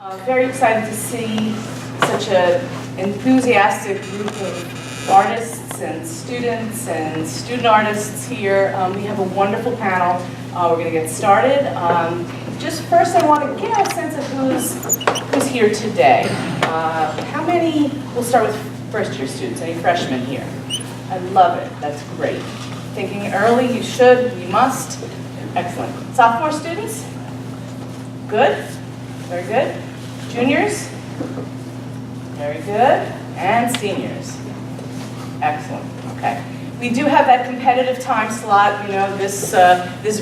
Very excited to see such an enthusiastic group of artists and student artists here. We have a wonderful panel. We're going to get started. Just first, I want to get a sense of who's here today. How many? We'll start with first-year students. Any freshmen here? I love it. That's great. Thinking early. You should. You must. Excellent. Sophomore students? Good. Very good. Juniors? Very good. And seniors? Excellent. Okay. We do have that competitive time slot, this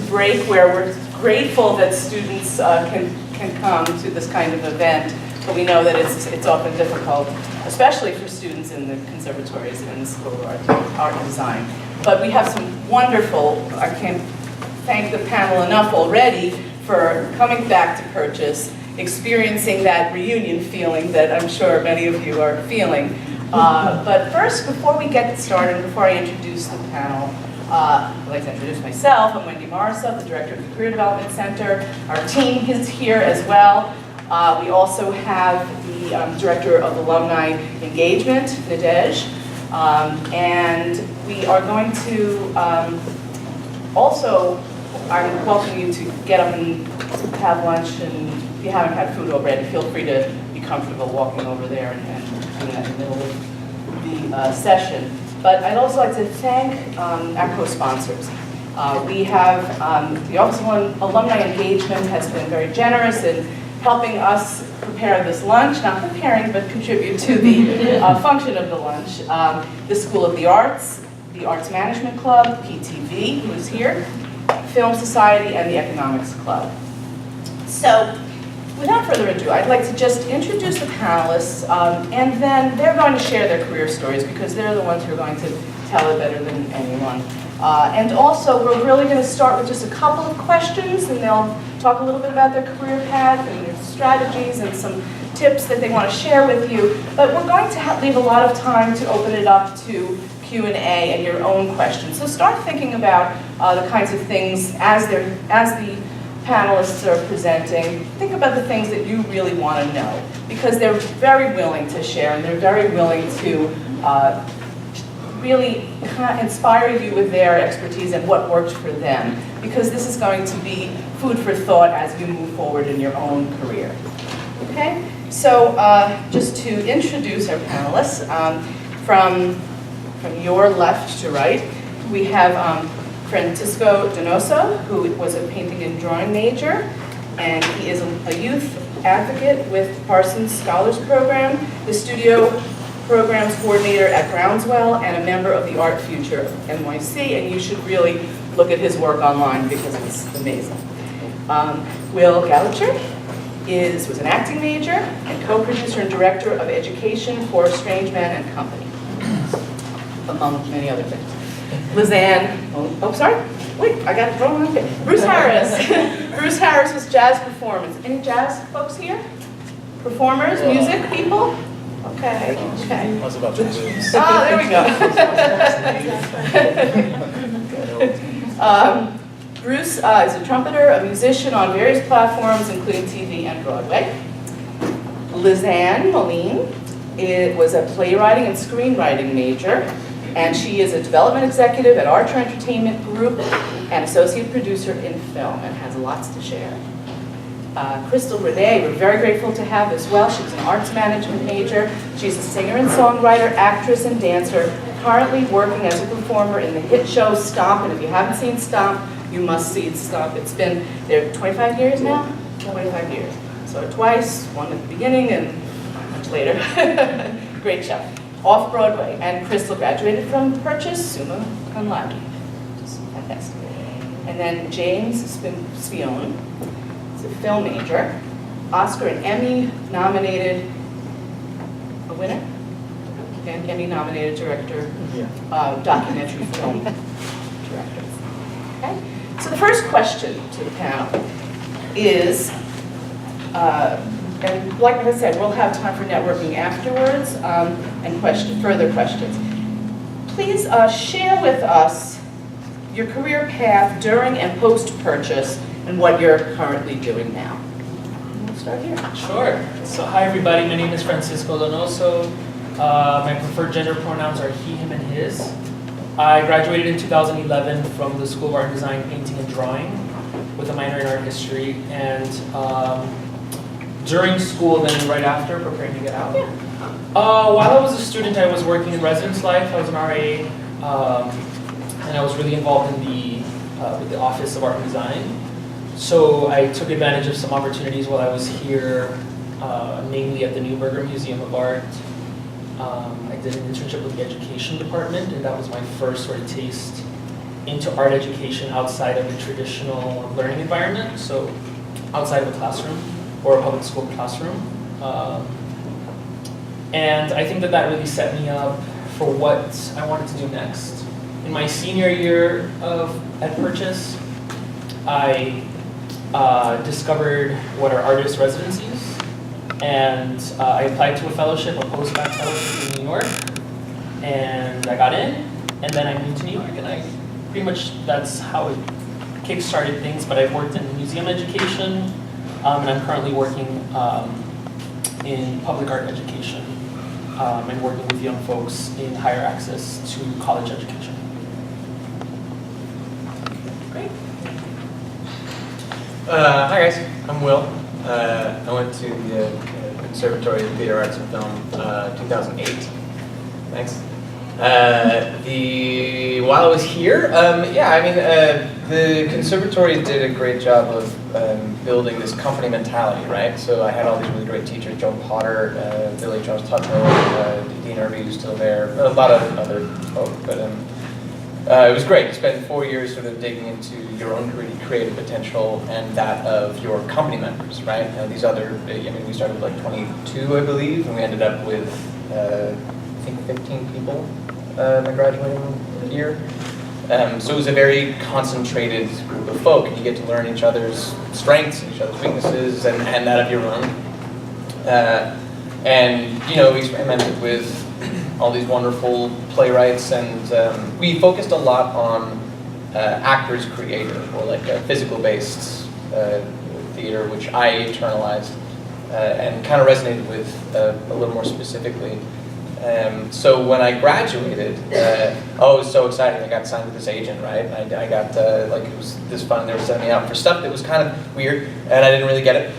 break where we're grateful that students can come to this kind of event, but we know that it's often difficult, especially for students in the conservatories and the School of Art and Design. But we have some wonderful, I can't thank the panel enough already for coming back to Purchase, experiencing that reunion feeling that I'm sure many of you are feeling. But first, before we get started, before I introduce the panel, I'd like to introduce myself. I'm Wendy Morrisov, the Director of the Career Development Center. Our team is here as well. We also have the Director of Alumni Engagement, Nadej. And we are going to also, I welcome you to get up and have lunch, and if you haven't had food already, feel free to be comfortable walking over there and doing that in the middle of the session. But I'd also like to thank our co-sponsors. We have the Office of Alumni Engagement has been very generous in helping us prepare this lunch, not preparing, but contribute to the function of the lunch. The School of the Arts Management Club, PTV, who's here, Film Society, and the Economics Club. So, without further ado, I'd like to just introduce the panelists, and then they're going to share their career stories because they're the ones who are going to tell it better than anyone. And also, we're really going to start with just a couple of questions, and they'll talk a little bit about their career path and their strategies and some tips that they want to share with you. But we're going to leave a lot of time to open it up to Q&A and your own questions. So start thinking about the kinds of things as the panelists are presenting. Think about the things that you really want to know, because they're very willing to share and they're very willing to really inspire you with their expertise and what worked for them, because this is going to be food for thought as you move forward in your own career. Okay, so just to introduce our panelists, from your left to right, we have Francisco Donoso, who was a painting and drawing major, and he is a youth advocate with Parsons Scholars Program, the studio programs coordinator at Groundswell, and a member of the Art Future of NYC, and you should really look at his work online because it's amazing. Will Gallacher was an acting major and co-producer and director of education for Strange Man and Company, among many other things. Lisanne, wait, I got it wrong. Okay. Bruce Harris. Bruce Harris was jazz performance. Any jazz folks here? Performers, music people? Okay. I was about to lose. Oh, there we go. Bruce is a trumpeter, a musician on various platforms, including TV and Broadway. Lisanne Moline was a playwriting and screenwriting major, and she is a development executive at Archer Entertainment Group and associate producer in film, and has lots to share. Krystal, Renee, we're very grateful to have as well. She was an arts management major. She's a singer and songwriter, actress, and dancer, currently working as a performer in the hit show Stomp, and if you haven't seen Stomp, you must see Stomp. It's been there 25 years now? 25 years. So twice, one at the beginning and much later. Great show. Off-Broadway, and Krystal graduated from Purchase, summa cum laude. Just fantastic. And then James Spione, a film major, Oscar and Emmy nominated, a winner? And Emmy nominated director, documentary film director. Okay? So the first question to the panel is, and like I said, we'll have time for networking afterwards and further questions. Please share with us your career path during and post-purchase and what you're currently doing now. We'll start here. Sure. So hi everybody, my name is Donoso. My preferred gender pronouns are he, him, and his. I graduated in 2011 from the School of Art and Design, Painting and Drawing with a minor in art history, and during school, then right after, preparing to get out. While I was a student, I was working in residence life. I was an RA, and I was really involved in with the Office of Art and Design. So I took advantage of some opportunities while I was here, mainly at the Neuberger Museum of Art. I did an internship with the education department, and that was my first sort of taste into art education outside of the traditional learning environment, so outside of a classroom or a public school classroom. And I think that that really set me up for what I wanted to do next. In my senior year at Purchase, I discovered what are artist residencies, and I applied to a fellowship, a postbac fellowship in New York, and I got in, and then I moved to New York, and pretty much that's how it kick-started things. But I've worked in museum education, and I'm currently working in public art education, and working with young folks in higher access to college education. Great. Hi guys, I'm Will. I went to the Conservatory of Theater Arts and Film 2008. Thanks. While I was here, the Conservatory did a great job of building this company mentality, right? So I had all these really great teachers, Joan Potter, Billy Charles Tutnell, Dean Irby, who's still there, a lot of other folk, but it was great. You spent 4 years sort of digging into your own creative potential and that of your company members, right? These other, we started with like 22, I believe, and we ended up with, I think 15 people my graduating year. So it was a very concentrated group of folk, and you get to learn each other's strengths, each other's weaknesses, and that of your own. We experimented with all these wonderful playwrights, and we focused a lot on actors creative, or like physical-based theater, which I internalized and kind of resonated with a little more specifically. So when I graduated, it was so exciting. I got signed with this agent, right? And I got, it was this fun. They were sending me out for stuff that was kind of weird, and I didn't really get it.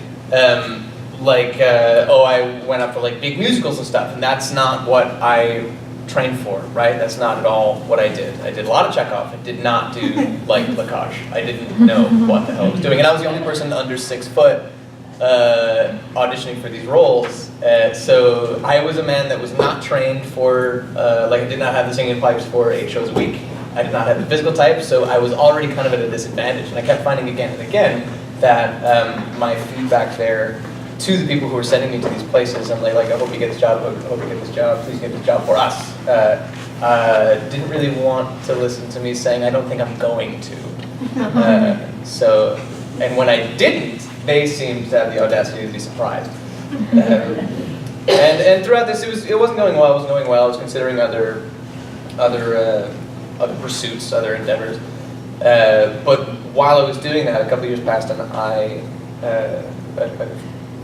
I went up for like big musicals and stuff, and that's not what I trained for, right? That's not at all what I did. I did a lot of Chekhov. I did not do like Gallacher. I didn't know what the hell I was doing, and I was the only person under 6 foot auditioning for these roles. So I was a man that was not trained for, I did not have the singing pipes for 8 shows a week. I did not have the physical type, so I was already kind of at a disadvantage. And I kept finding again and again that my feedback there to the people who were sending me to these places, and like, I hope you get this job, I hope you get this job, please get this job for us, didn't really want to listen to me saying, I don't think I'm going to. And when I didn't, they seemed to have the audacity to be surprised. And throughout this, it wasn't going well. It wasn't going well. I was considering other pursuits, other endeavors. But while I was doing that, a couple of years passed, and a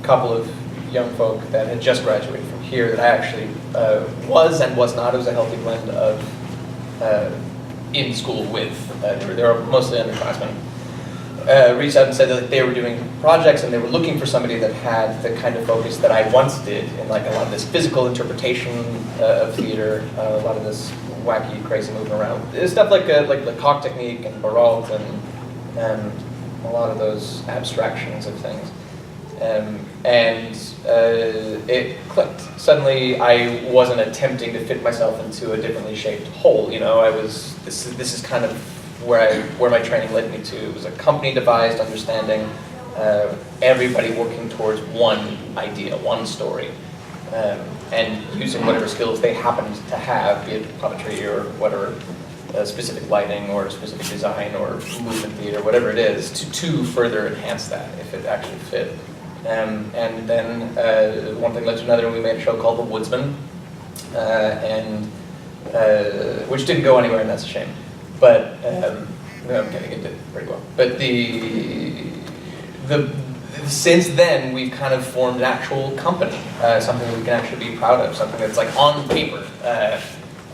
couple of young folk that had just graduated from here that I actually was and was not. It was a healthy blend of in school with. They were mostly underclassmen. Reached out and said that they were doing projects and they were looking for somebody that had the kind of focus that I once did in like a lot of this physical interpretation of theater, a lot of this wacky, crazy moving around. Stuff like Lecoq technique and Baralt and a lot of those abstractions of things. It clicked. Suddenly I wasn't attempting to fit myself into a differently shaped hole. This is kind of where my training led me to. It was a company-devised understanding, everybody working towards one idea, one story, and using whatever skills they happened to have, be it puppetry or whatever, specific lighting or specific design or movement theater, whatever it is, to further enhance that if it actually fit. And then one thing led to another, and we made a show called The Woodsman, which didn't go anywhere, and that's a shame. But I'm getting it did pretty well. But the since then, we've kind of formed an actual company, something we can actually be proud of, something that's like on paper.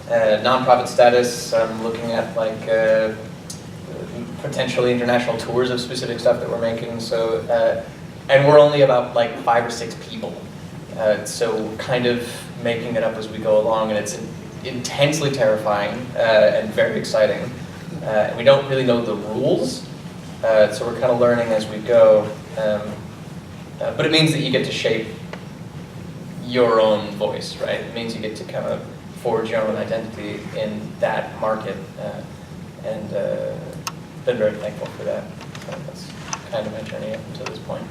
Nonprofit status, I'm looking at like potentially international tours of specific stuff that we're making. So, and we're only about like 5 or 6 people. So kind of making it up as we go along, and it's intensely terrifying and very exciting. And we don't really know the rules, so we're kind of learning as we go. But it means that you get to shape your own voice, right? It means you get to kind of forge your own identity in that market, and been very thankful for that. So that's kind of my journey up until this point.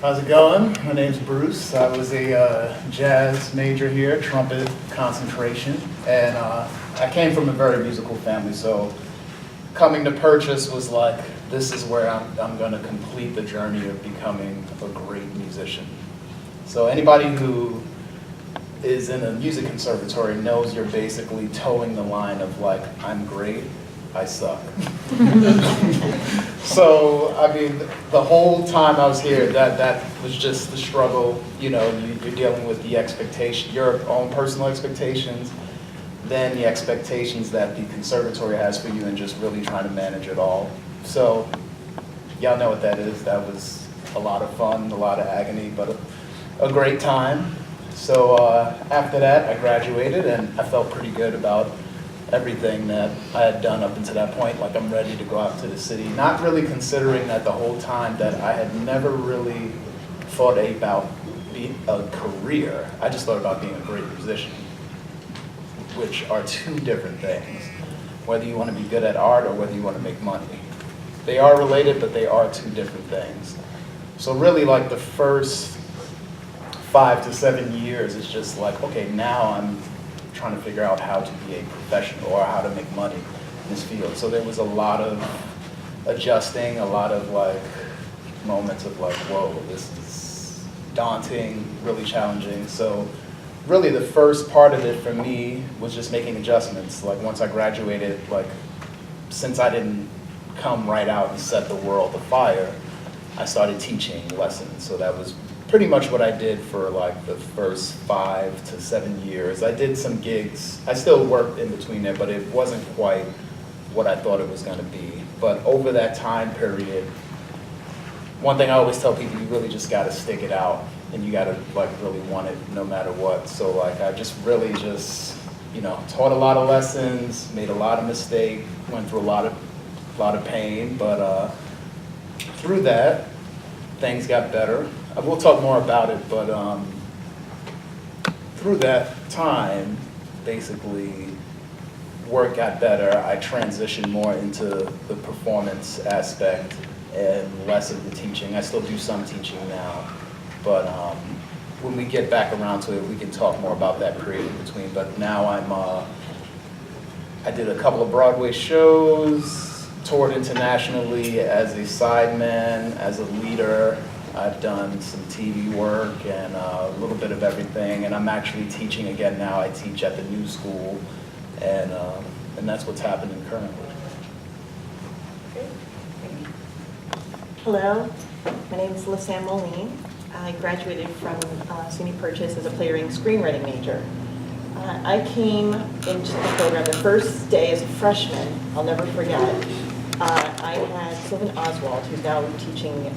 How's it going? My name's Bruce. I was a jazz major here, trumpet concentration, and I came from a very musical family, so coming to Purchase was like, this is where I'm going to complete the journey of becoming a great musician. So anybody who is in a music conservatory knows you're basically towing the line of like, I'm great, I suck. So, I mean, the whole time I was here, that was just the struggle. You know, you're dealing with the expectation, your own personal expectations, then the expectations that the conservatory has for you, and just really trying to manage it all. So, y'all know what that is. That was a lot of fun, a lot of agony, but a great time. So after that, I graduated, and I felt pretty good about everything that I had done up until that point. Like, I'm ready to go out to the city, not really considering that the whole time that I had never really thought about a career. I just thought about being a great musician, which are 2 different things. Whether you want to be good at art or whether you want to make money. They are related, but they are 2 different things. So really, like, the first 5 to 7 years is just like, okay, now I'm trying to figure out how to be a professional or how to make money in this field. So there was a lot of adjusting, a lot of like moments of like, whoa, this is daunting, really challenging. So really the first part of it for me was just making adjustments. Like once I graduated, like since I didn't come right out and set the world afire, I started teaching lessons. So that was pretty much what I did for like the first 5 to 7 years. I did some gigs. I still worked in between there, but it wasn't quite what I thought it was going to be. But over that time period, one thing I always tell people, you really just got to stick it out, and you got to like really want it no matter what. So like I just really just, you know, taught a lot of lessons, made a lot of mistakes, went through a lot of pain, but through that, things got better. We'll talk more about it, but through that time, basically, work got better. I transitioned more into the performance aspect and less of the teaching. I still do some teaching now, but when we get back around to it, we can talk more about that period in between. But now I did a couple of Broadway shows, toured internationally as a sideman, as a leader. I've done some TV work and a little bit of everything, and I'm actually teaching again now. I teach at the new school, and that's what's happening currently. Hello, my name is Lisanne Moline. I graduated from SUNY Purchase as a playwriting screenwriting major. I came into the program the first day as a freshman. I'll never forget. I had Sylvan Oswald, who's now teaching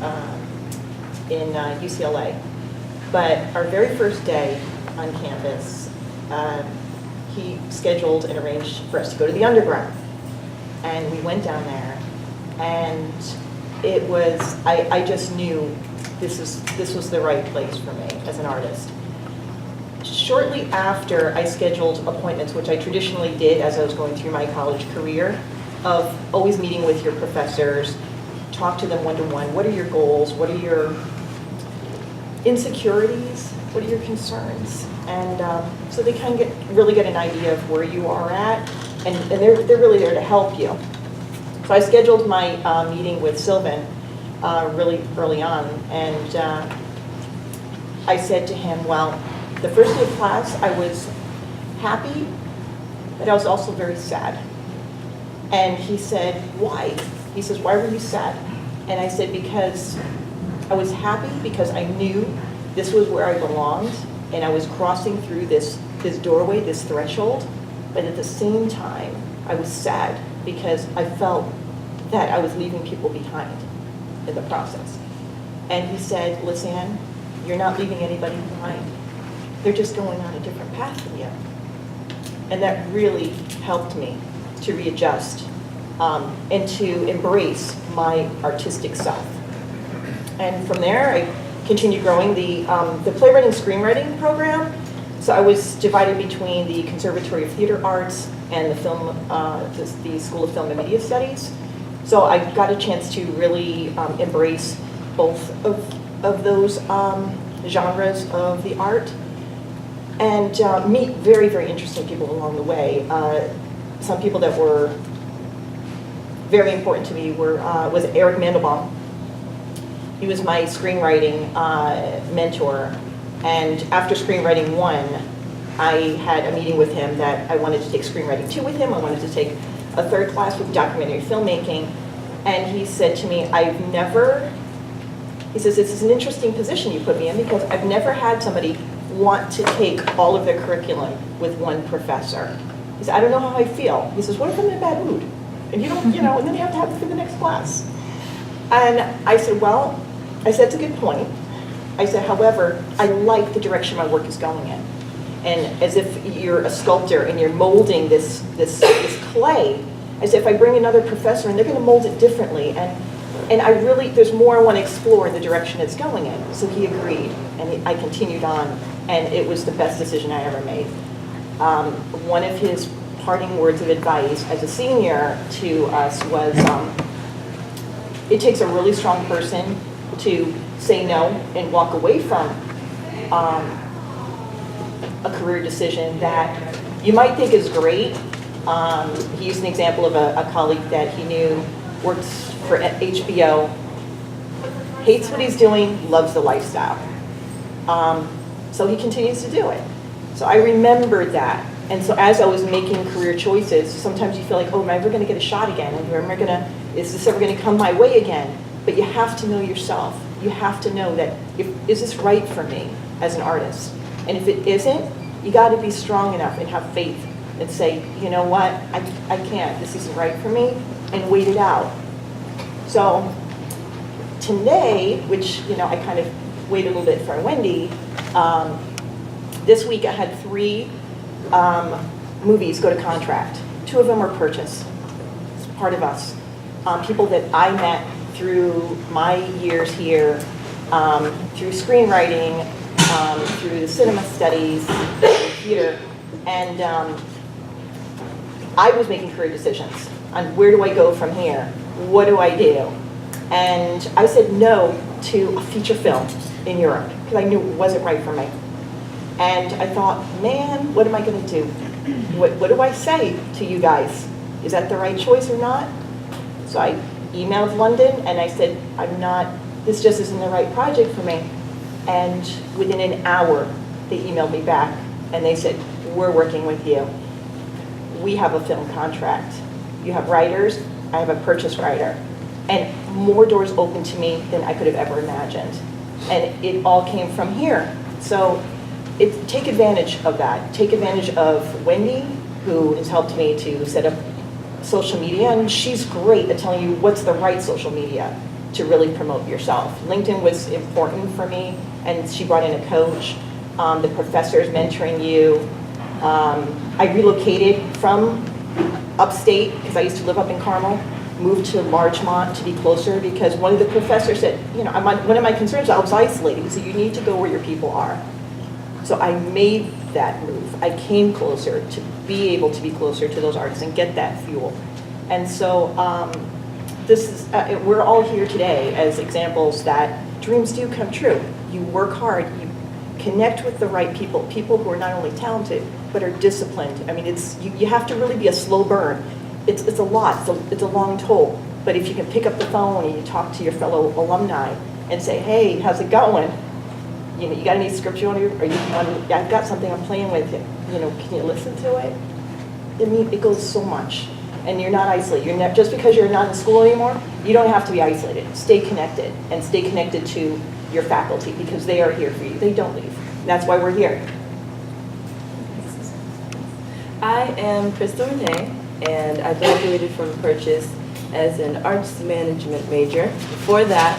in UCLA. But our very first day on campus, he scheduled and arranged for us to go to the underground. And we went down there, and it was, I just knew this was the right place for me as an artist. Shortly after, I scheduled appointments, which I traditionally did as I was going through my college career, of always meeting with your professors, talk to them one-to-one. What are your goals? What are your insecurities? What are your concerns? And so they kind of really get an idea of where you are at, and they're really there to help you. So I scheduled my meeting with Sylvan really early on, and I said to him, well, the first day of class I was happy, but I was also very sad. And he said, why? He says, why were you sad? And I said, because I was happy because I knew this was where I belonged, and I was crossing through this doorway, this threshold, but at the same time, I was sad because I felt that I was leaving people behind in the process. And he said, Lisanne, you're not leaving anybody behind. They're just going on a different path than you. And that really helped me to readjust and to embrace my artistic self. And from there, I continued growing the Playwriting Screenwriting program. So I was divided between the Conservatory of Theater Arts and the School of Film and Media Studies. So I got a chance to really embrace both of those genres of the art and meet very, very interesting people along the way. Some people that were very important to me was Eric Mandelbaum. He was my screenwriting mentor. And after Screenwriting 1, I had a meeting with him that I wanted to take Screenwriting 2 with him. I wanted to take a third class with documentary filmmaking. And he said to me, he says, this is an interesting position you put me in because I've never had somebody want to take all of their curriculum with one professor. He said, I don't know how I feel. He says, what if I'm in a bad mood? And you don't, and then you have to have it for the next class. And I said, well, that's a good point. I said, however, I like the direction my work is going in. And as if you're a sculptor and you're molding this clay, I said, if I bring another professor and they're going to mold it differently, and I really, there's more I want to explore in the direction it's going in. So he agreed, and I continued on, and it was the best decision I ever made. One of his parting words of advice as a senior to us was, it takes a really strong person to say no and walk away from a career decision that you might think is great. He used an example of a colleague that he knew works for HBO, hates what he's doing, loves the lifestyle. So he continues to do it. So I remembered that. And so as I was making career choices, sometimes you feel like, oh, am I ever going to get a shot again? Is this ever going to come my way again? But you have to know yourself. You have to know that, is this right for me as an artist? And if it isn't, you got to be strong enough and have faith and say, you know what, I can't, this isn't right for me, and wait it out. So today, which, I kind of waited a little bit for Wendy, this week I had 3 movies go to contract. 2 of them were purchased. It's part of us. People that I met through my years here, through screenwriting, through the cinema studies, theater, and I was making career decisions on where do I go from here? What do I do? And I said no to a feature film in Europe because I knew it wasn't right for me. And I thought, man, what am I going to do? What do I say to you guys? Is that the right choice or not? So I emailed London and I said, this just isn't the right project for me. And within an hour, they emailed me back and they said, we're working with you. We have a film contract. You have writers, I have a purchase writer. And more doors open to me than I could have ever imagined. And it all came from here. So take advantage of that. Take advantage of Wendy, who has helped me to set up social media, and she's great at telling you what's the right social media to really promote yourself. LinkedIn was important for me, and she brought in a coach. The professors mentoring you. I relocated from upstate, because I used to live up in Carmel, moved to Larchmont to be closer, because one of the professors said, one of my concerns, I was isolated. He said, you need to go where your people are. So I made that move. I came closer to be able to be closer to those artists and get that fuel. And so we're all here today as examples that dreams do come true. You work hard, you connect with the right people who are not only talented, but are disciplined. I mean, you have to really be a slow burn. It's a lot, it's a long toll. But if you can pick up the phone and you talk to your fellow alumni and say, hey, how's it going? You got any script you want to, I've got something I'm playing with, can you listen to it? I mean, it goes so much. and you're not isolated. Just because you're not in school anymore, you don't have to be isolated. Stay connected, and stay connected to your faculty, because they are here for you. They don't leave. And that's why we're here. I am Krystal Renee, and I graduated from Purchase as an arts management major. Before that,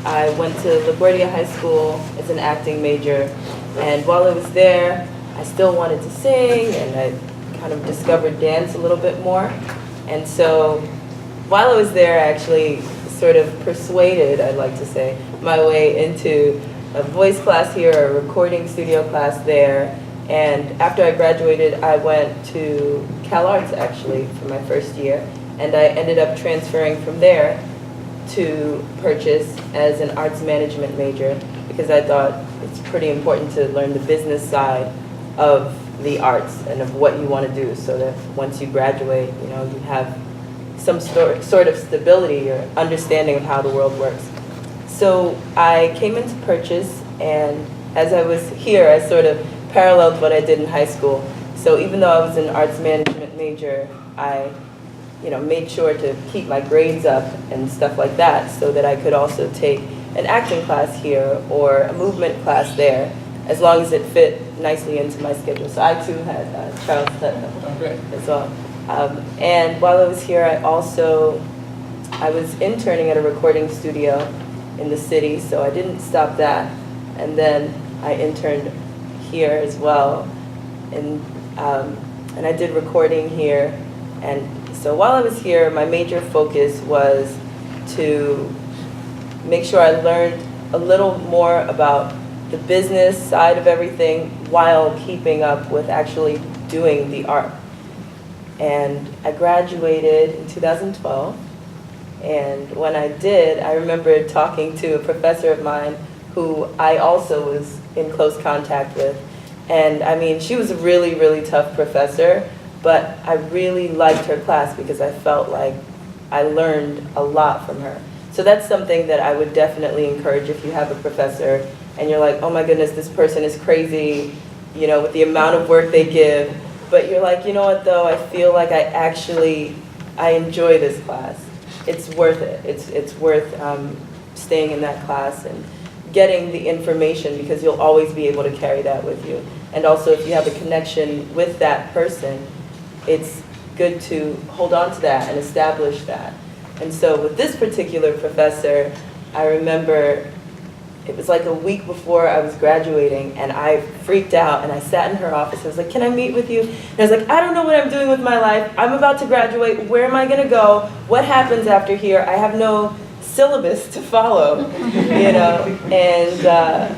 I went to LaGuardia High School as an acting major, and while I was there, I still wanted to sing, and I kind of discovered dance a little bit more. And so while I was there, I actually sort of persuaded, I'd like to say, my way into a voice class here, a recording studio class there. And after I graduated, I went to Cal Arts actually for my first year. And I ended up transferring from there to Purchase as an arts management major, because I thought it's pretty important to learn the business side of the arts and of what you want to do, so that once you graduate, you know, you have some sort of stability or understanding of how the world works. So I came into Purchase, and as I was here, I sort of paralleled what I did in high school. So even though I was an arts management major, I made sure to keep my grades up and stuff like that, so that I could also take an acting class here or a movement class there, as long as it fit nicely into my schedule. So I too had Charles as well. And while I was here, I was interning at a recording studio in the city, so I didn't stop that. And then I interned here as well, and I did recording here. And so while I was here, my major focus was to make sure I learned a little more about the business side of everything while keeping up with actually doing the art. And I graduated in 2012, and when I did, I remember talking to a professor of mine who I also was in close contact with. And I mean, she was a really, really tough professor, but I really liked her class because I felt like I learned a lot from her. So that's something that I would definitely encourage if you have a professor and you're like, oh my goodness, this person is crazy, you know, with the amount of work they give. But you're like, you know what though, I feel like I enjoy this class. It's worth it. It's worth staying in that class and getting the information, because you'll always be able to carry that with you. And also if you have a connection with that person, it's good to hold on to that and establish that. And so with this particular professor, I remember it was like a week before I was graduating, and I freaked out, and I sat in her office. I was like, can I meet with you? And I was like, I don't know what I'm doing with my life. I'm about to graduate. Where am I going to go? What happens after here? I have no syllabus to follow, you know? And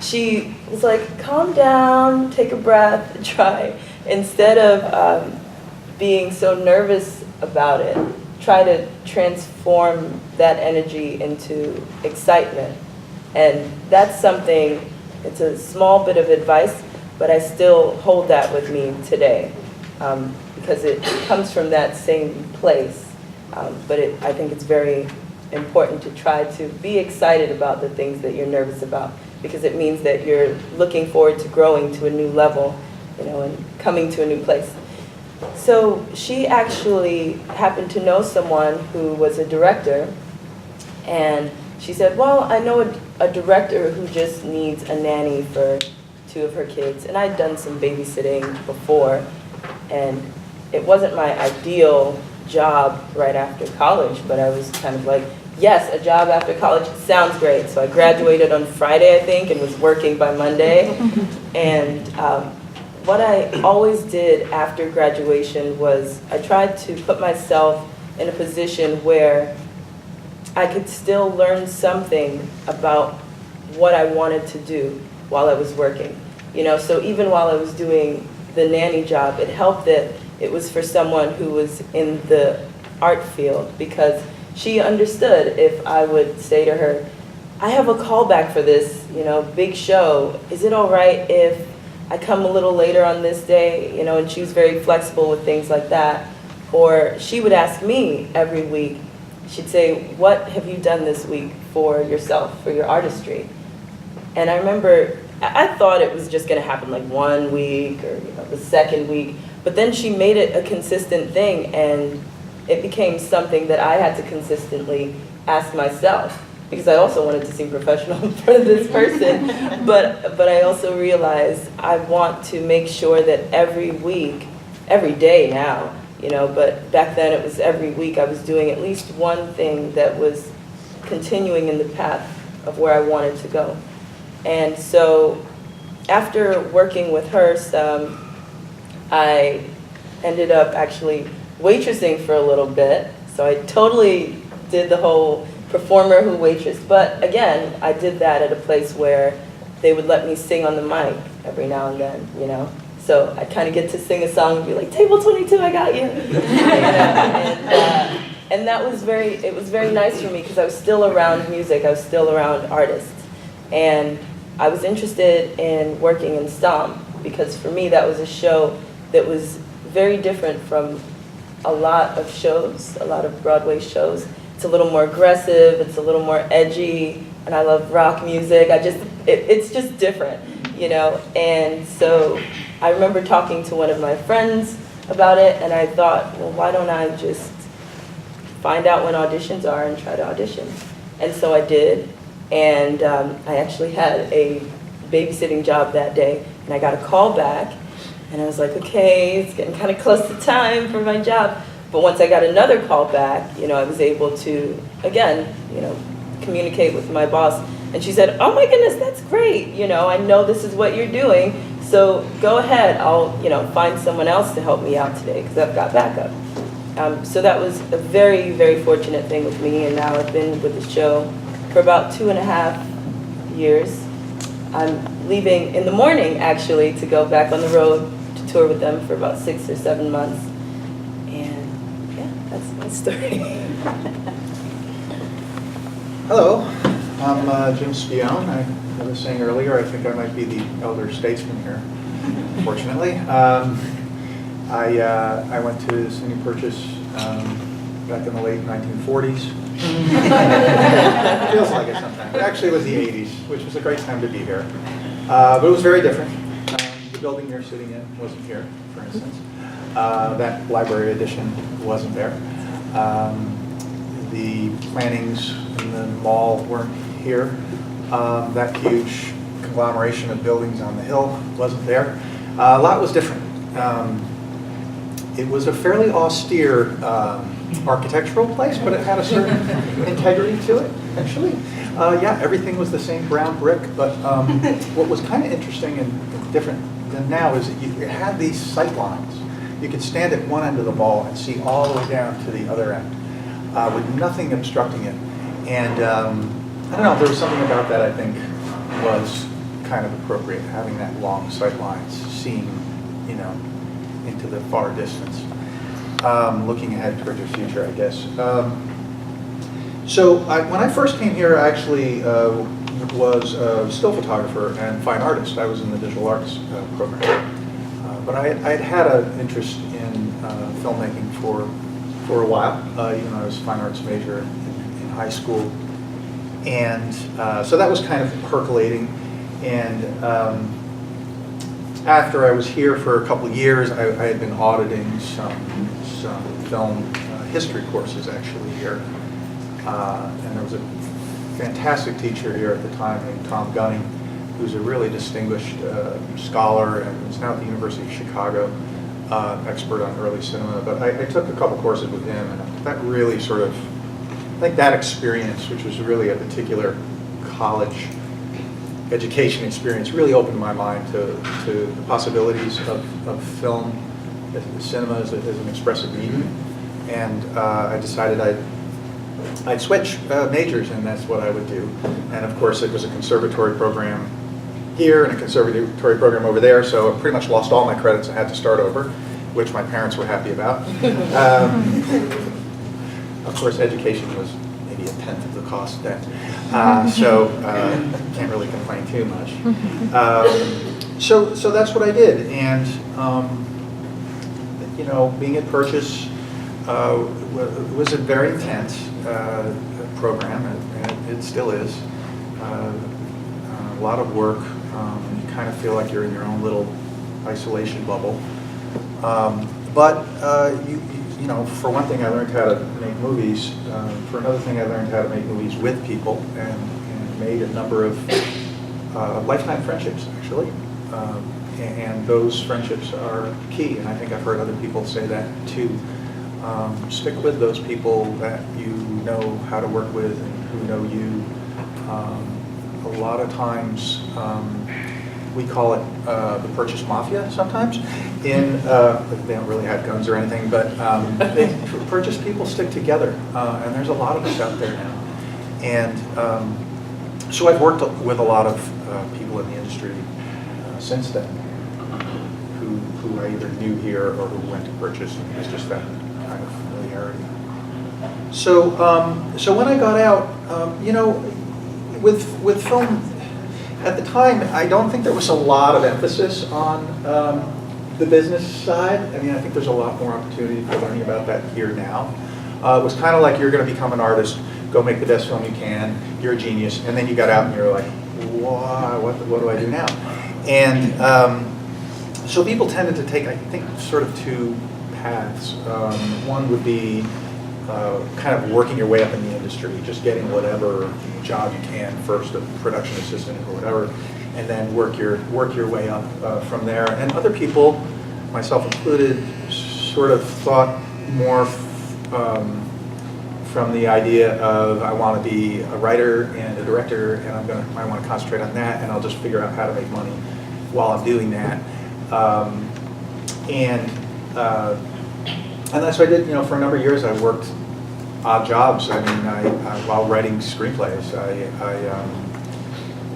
she was like, calm down, take a breath, and try. Instead of being so nervous about it, try to transform that energy into excitement. And that's something, it's a small bit of advice, but I still hold that with me today, because it comes from that same place. But I think it's very important to try to be excited about the things that you're nervous about, because it means that you're looking forward to growing to a new level, you know, and coming to a new place. So she actually happened to know someone who was a director, and she said, well, I know a director who just needs a nanny for 2 of her kids. And I'd done some babysitting before, and it wasn't my ideal job right after college, but I was kind of like, yes, a job after college sounds great. So I graduated on Friday, I think, and was working by Monday. And what I always did after graduation was I tried to put myself in a position where I could still learn something about what I wanted to do while I was working. You know, so even while I was doing the nanny job, it helped that it was for someone who was in the art field, because she understood if I would say to her, I have a callback for this, you know, big show. Is it all right if I come a little later on this day? You know, and she was very flexible with things like that. Or she would ask me every week, she'd say, what have you done this week for yourself, for your artistry? And I remember, I thought it was just going to happen like 1 week or, you know, the second week. But then she made it a consistent thing, and it became something that I had to consistently ask myself, because I also wanted to seem professional in front of this person, but I also realized I want to make sure that every week, every day now, you know, but back then it was every week I was doing at least one thing that was continuing in the path of where I wanted to go. And so after working with her some, I ended up actually waitressing for a little bit. So I totally did the whole performer who waitress. But again, I did that at a place where they would let me sing on the mic every now and then, you know. So I kind of get to sing a song and be like, table 22, I got you. And that was it was very nice for me because I was still around music, I was still around artists. And I was interested in working in Stomp because for me that was a show that was very different from a lot of shows, a lot of Broadway shows. It's a little more aggressive, it's a little more edgy, and I love rock music. It's just different, you know? And so I remember talking to one of my friends about it, and I thought, well, why don't I just find out when auditions are and try to audition? And so I did, and I actually had a babysitting job that day, and I got a call back, and I was like, okay, it's getting kind of close to time for my job. But once I got another call back, you know, I was able to, again, you know, communicate with my boss. And she said, oh my goodness, that's great. You know, I know this is what you're doing. So go ahead, I'll, you know, find someone else to help me out today because I've got backup. So that was a very, very fortunate thing with me. And now I've been with the show for about 2.5 years. I'm leaving in the morning, actually, to go back on the road to tour with them for about 6 or 7 months. And yeah, that's my story. Hello, I'm Jim Spione. I was saying earlier, I think I might be the elder statesman here, unfortunately. I went to SUNY Purchase back in the late 1940s. Feels like it sometimes. Actually, it was the 80s, which was a great time to be here. But it was very different. The building you're sitting in wasn't here, for instance. That library edition wasn't there. The plantings in the mall weren't here. That huge conglomeration of buildings on the hill wasn't there. A lot was different. It was a fairly austere architectural place, but it had a certain integrity to it, actually. Yeah, everything was the same brown brick, but what was kind of interesting and different than now is that you had these sight lines. You could stand at one end of the mall and see all the way down to the other end with nothing obstructing it. And I don't know, there was something about that I think was kind of appropriate, having that long sight lines, seeing, you know, into the far distance, looking ahead towards your future, I guess. So when I first came here, I actually was a still photographer and fine artist. I was in the digital arts program. But I had had an interest in filmmaking for a while, even though I was a fine arts major in high school. And so that was kind of percolating. And after I was here for a couple of years, I had been auditing some film history courses actually here. And there was a fantastic teacher here at the time named Tom Gunning, who's a really distinguished scholar and is now at the University of Chicago, expert on early cinema. But I took a couple courses with him, and that really sort of, I think that experience, which was really a particular college education experience, really opened my mind to the possibilities of film, cinema as an expressive medium. And I decided I'd switch majors, and that's what I would do. And of course, it was a conservatory program here and a conservatory program over there, so I pretty much lost all my credits and had to start over, which my parents were happy about. Of course, education was maybe 1/10 of the cost then, so can't really complain too much. So that's what I did, and you know, being at Purchase was a very intense program, and it still is. A lot of work. You kind of feel like you're in your own little isolation bubble. But you know, for one thing, I learned how to make movies. For another thing, I learned how to make movies with people, and made a number of lifetime friendships, actually. And those friendships are key, and I think I've heard other people say that too. Stick with those people that you know how to work with and who know you. A lot of times, we call it the purchase mafia sometimes. They don't really have guns or anything, but purchase people stick together, and there's a lot of us out there now. And so I've worked with a lot of people in the industry since then, who I either knew here or who went to purchase, and it's just that kind of familiarity. So when I got out, you know, with film, at the time, I don't think there was a lot of emphasis on the business side. I mean, I think there's a lot more opportunity for learning about that here now. It was kind of like, you're going to become an artist, go make the best film you can, you're a genius, and then you got out and you're like, what do I do now? And so people tended to take, I think, sort of two paths. One would be kind of working your way up in the industry, just getting whatever job you can, first a production assistant or whatever, and then work your way up from there. And other people, myself included, sort of thought more from the idea of, I want to be a writer and a director, and I want to concentrate on that, and I'll just figure out how to make money while I'm doing that. And that's what I did. You know, for a number of years, I worked odd jobs. I mean, while writing screenplays,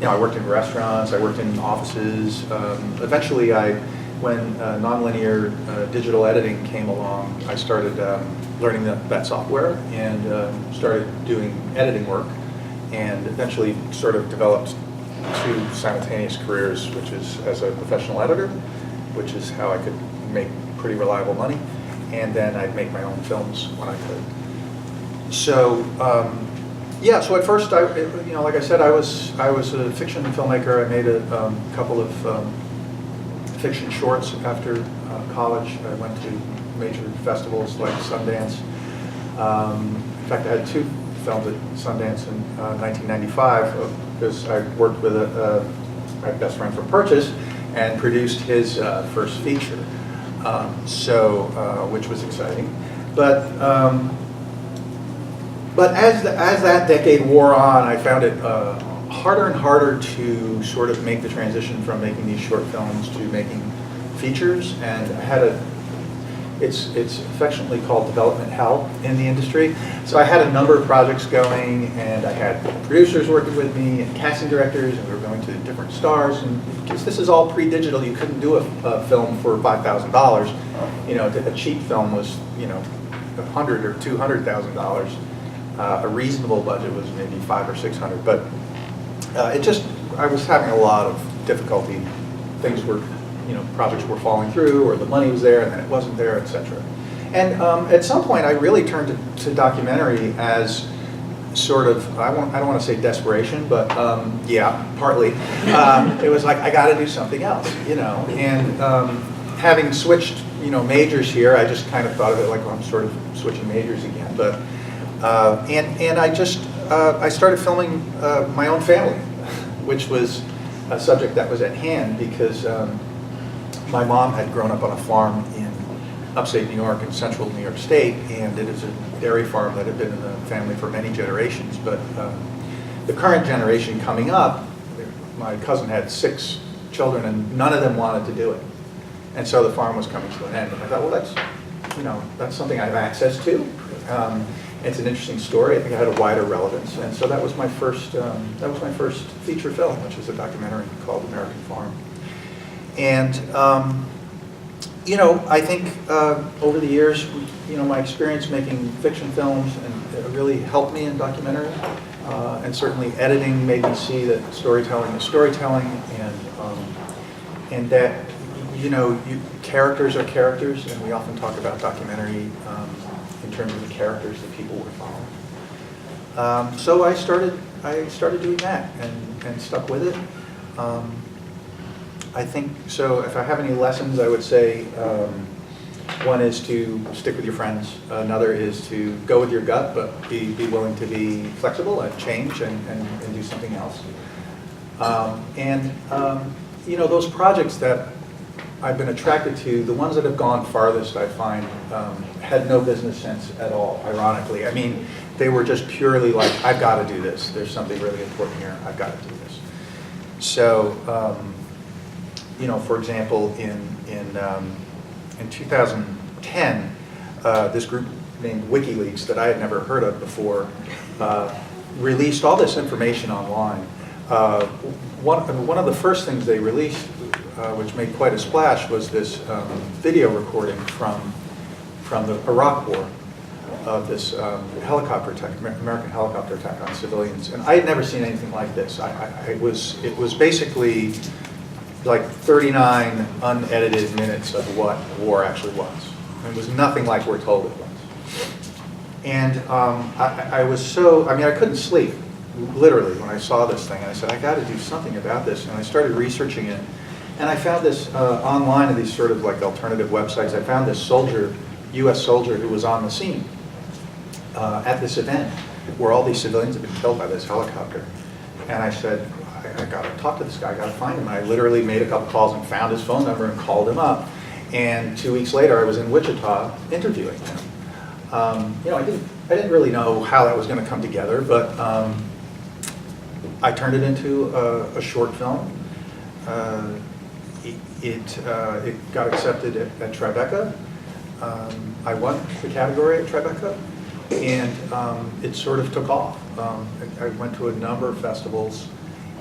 I worked in restaurants, I worked in offices. Eventually, when nonlinear digital editing came along, I started learning that software and started doing editing work, and eventually sort of developed two simultaneous careers, which is as a professional editor, which is how I could make pretty reliable money, and then I'd make my own films when I could. So, yeah. So at first, like I said, I was a fiction filmmaker. I made a couple of fiction shorts after college. I went to major festivals like Sundance. In fact, I had two films at Sundance in 1995 because I worked with my best friend from Purchase and produced his first feature, which was exciting. But as that decade wore on, I found it harder and harder to sort of make the transition from making these short films to making features, and I had it's affectionately called development hell in the industry. So I had a number of projects going, and I had producers working with me and casting directors, and we were going to different stars. And because this is all pre-digital, you couldn't do a film for $5,000. You know, a cheap film was, you know, $100,000 or $200,000. A reasonable budget was maybe $500 or $600, but I was having a lot of difficulty. Things were, projects were falling through, or the money was there and then it wasn't there, etc. And at some point, I really turned to documentary as sort of, I don't want to say desperation, but yeah, partly. It was like, I got to do something else, and having switched, majors here, I just kind of thought of it like, well, I'm sort of switching majors again, but. And I started filming my own family, which was a subject that was at hand because my mom had grown up on a farm in upstate New York and central New York State, and it is a dairy farm that had been in the family for many generations. But the current generation coming up, my cousin had 6 children, and none of them wanted to do it. And so the farm was coming to an end. And I thought, well, that's something I have access to. It's an interesting story. I think it had a wider relevance, and so that was my first. That was my first feature film, which is a documentary called American Farm. And I think over the years, my experience making fiction films and really helped me in documentary, and certainly editing made me see that storytelling is storytelling, and that characters are characters, and we often talk about documentary. In terms of the characters that people were following. So I started doing that and stuck with it. I think, so if I have any lessons, I would say one is to stick with your friends. Another is to go with your gut, but be willing to be flexible and change and do something else. You know, those projects that I've been attracted to, the ones that have gone farthest, I find, had no business sense at all, ironically. I mean, they were just purely like, I've got to do this. There's something really important here. I've got to do this. So, you know, for example, in 2010, this group named WikiLeaks that I had never heard of before released all this information online. One of the first things they released, which made quite a splash, was this video recording from the Iraq War of this helicopter attack, American helicopter attack on civilians. And I had never seen anything like this. It was basically like 39 unedited minutes of what war actually was. It was nothing like we're told it was. And I was so, I mean, I couldn't sleep, literally, when I saw this thing. And I said, I got to do something about this. And I started researching it. And I found this online, of these sort of like alternative websites. I found this soldier, US soldier, who was on the scene at this event where all these civilians had been killed by this helicopter. And I said, I got to talk to this guy, I got to find him. And I literally made a couple calls and found his phone number and called him up. And 2 weeks later, I was in Wichita interviewing him. You know, I didn't really know how that was going to come together, but I turned it into a short film. It got accepted at Tribeca. I won the category at Tribeca, and it sort of took off. I went to a number of festivals,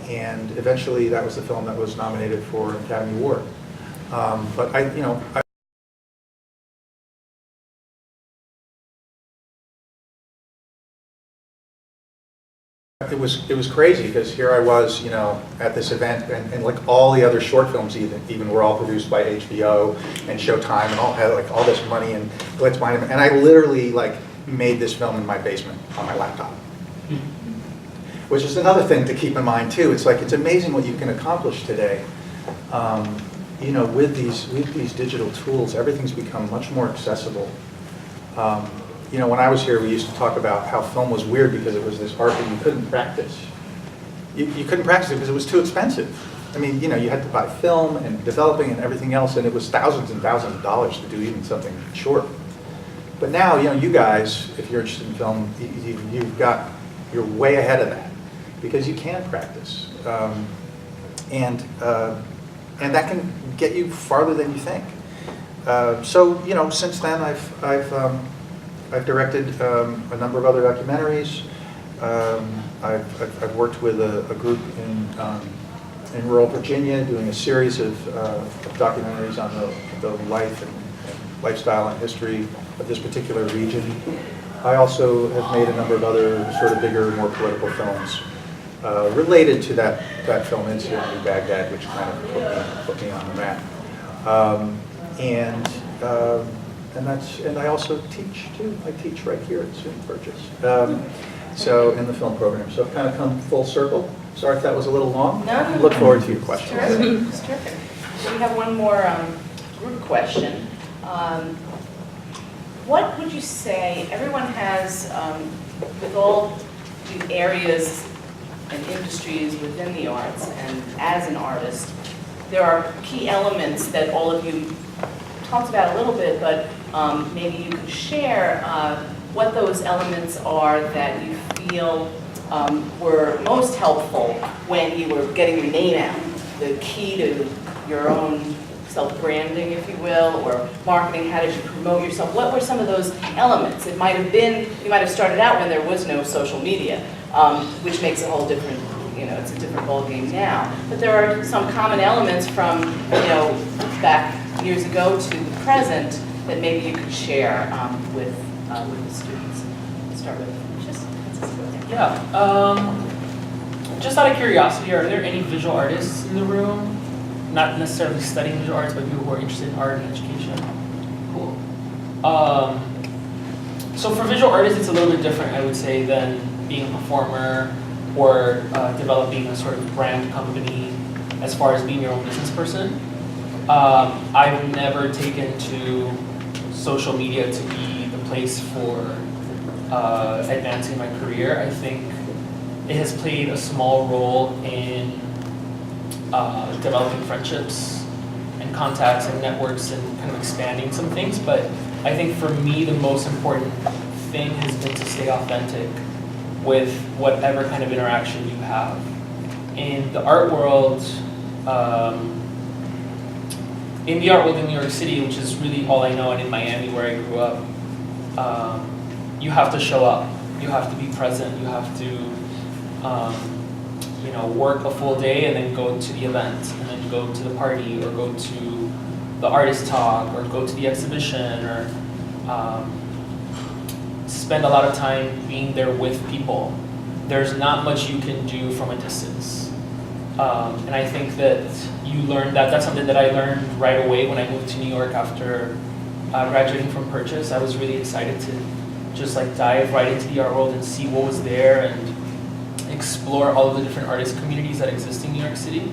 and eventually that was the film that was nominated for an Academy Award. But it was crazy, because here I was, you know, at this event, and like all the other short films even were all produced by HBO and Showtime, and all had like all this money and glitz behind them. And I literally like made this film in my basement on my laptop. Which is another thing to keep in mind too. It's like, it's amazing what you can accomplish today. You know, with these digital tools, everything's become much more accessible. You know, when I was here, we used to talk about how film was weird because it was this art that you couldn't practice. You couldn't practice it because it was too expensive. I mean, you know, you had to buy film and developing and everything else, and it was thousands and thousands of dollars to do even something short. But now, you know, you guys, if you're interested in film, you're way ahead of that, because you can practice, and that can get you farther than you think. So, you know, since then I've directed a number of other documentaries. I've worked with a group in rural Virginia, doing a series of documentaries on the life and lifestyle and history of this particular region. I also have made a number of other sort of bigger, more political films related to that film incident in Baghdad, which kind of put me on the map. And I also teach too. I teach right here at SUNY Purchase. So in the film program. So I've kind of come full circle. Sorry if that was a little long. No. Look forward to your questions. Terrific. It's terrific. So we have one more group question. What would you say, everyone has, with all the areas and industries within the arts, and as an artist, there are key elements that all of you talked about a little bit, but maybe you could share what those elements are that you feel were most helpful when you were getting your name out, the key to your own self-branding, if you will, or marketing. How did you promote yourself? What were some of those elements? It might have been, you might have started out when there was no social media, which makes a whole different, you know, it's a different ballgame now. But there are some common elements from, you know, back years ago to the present that maybe you could share with the students. Let's start with just out of curiosity, are there any visual artists in the room? Not necessarily studying visual arts, but people who are interested in art and education. Cool. So for visual artists, it's a little bit different, I would say, than being a performer or developing a sort of brand company. as far as being your own business person. I've never taken to social media to be the place for advancing my career. I think it has played a small role in developing friendships and contacts and networks and kind of expanding some things, but I think for me the most important thing has been to stay authentic with whatever kind of interaction you have. In the art world, in New York City, which is really all I know, and in Miami where I grew up, you have to show up, you have to be present, you have to work a full day and then go to the event, and then go to the party, or go to the artist talk, or go to the exhibition, or spend a lot of time being there with people. There's not much you can do from a distance. And I think that you learn that. That's something that I learned right away when I moved to New York after graduating from Purchase. I was really excited to just dive right into the art world and see what was there and explore all of the different artist communities that exist in New York City.